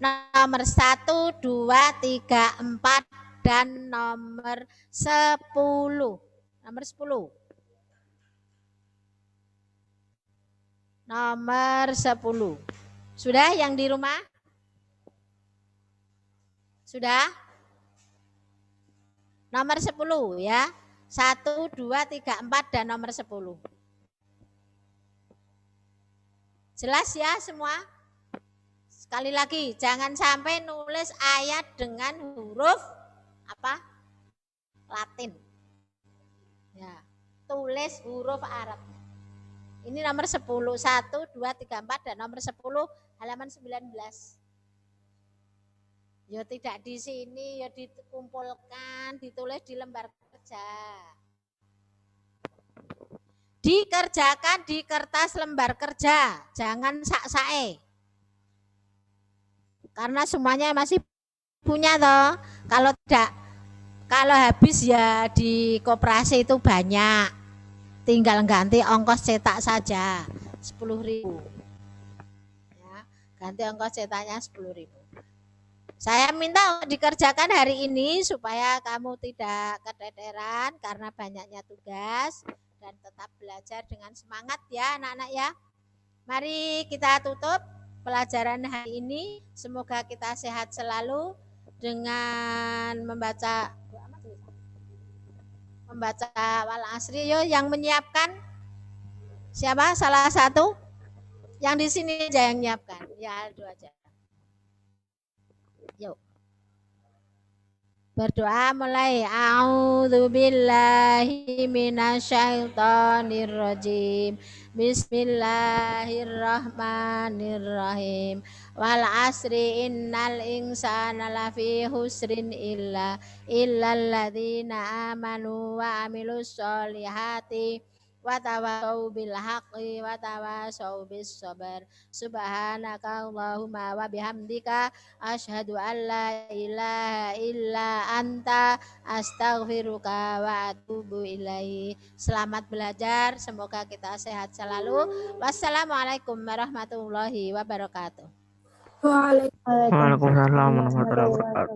Nomor 1, 2, 3, 4 dan nomor 10. Nomor 10. Nomor 10. Sudah yang di rumah? Sudah? Nomor 10 ya. 1, 2, 3, 4 dan nomor 10. Jelas ya semua? Sekali lagi, jangan sampai nulis ayat dengan huruf apa? Latin. Ya, tulis huruf Arab. Ini nomor 10, 1, 2, 3, 4 dan nomor 10 halaman 19. Ya tidak di sini, ya dikumpulkan, ditulis di lembar kerja. Dikerjakan di kertas lembar kerja, jangan sak-sae. Karena semuanya masih punya toh. Kalau tidak, kalau habis ya di koperasi itu banyak. Tinggal ganti ongkos cetak saja 10.000. Ya, ganti ongkos cetaknya 10.000. Saya minta dikerjakan hari ini supaya kamu tidak keteteran karena banyaknya tugas. Dan tetap belajar dengan semangat ya anak-anak ya. Mari kita tutup pelajaran hari ini. Semoga kita sehat selalu dengan membaca wal asri. Yo, yang menyiapkan siapa? Salah satu? Yang di sini aja yang menyiapkan. Ya, Aldo aja. Yuk. Berdoa mulai. A'udzubillahi minasyaitonirrajim. Bismillahirrahmanirrahim. Wal asri innal insana lafi husrin illal ladzina amanu wa amilus solihati wa tawasau bil haqqi wa tawasau bis sabr. Subhanaka Allahumma wa bihamdika asyhadu an la ilaha illa anta astaghfiruka wa atubu ilaihi. Selamat belajar, semoga kita sehat selalu. Wassalamualaikum warahmatullahi wabarakatuh. Waalaikumsalam. Waalaikumsalam warahmatullahi wabarakatuh.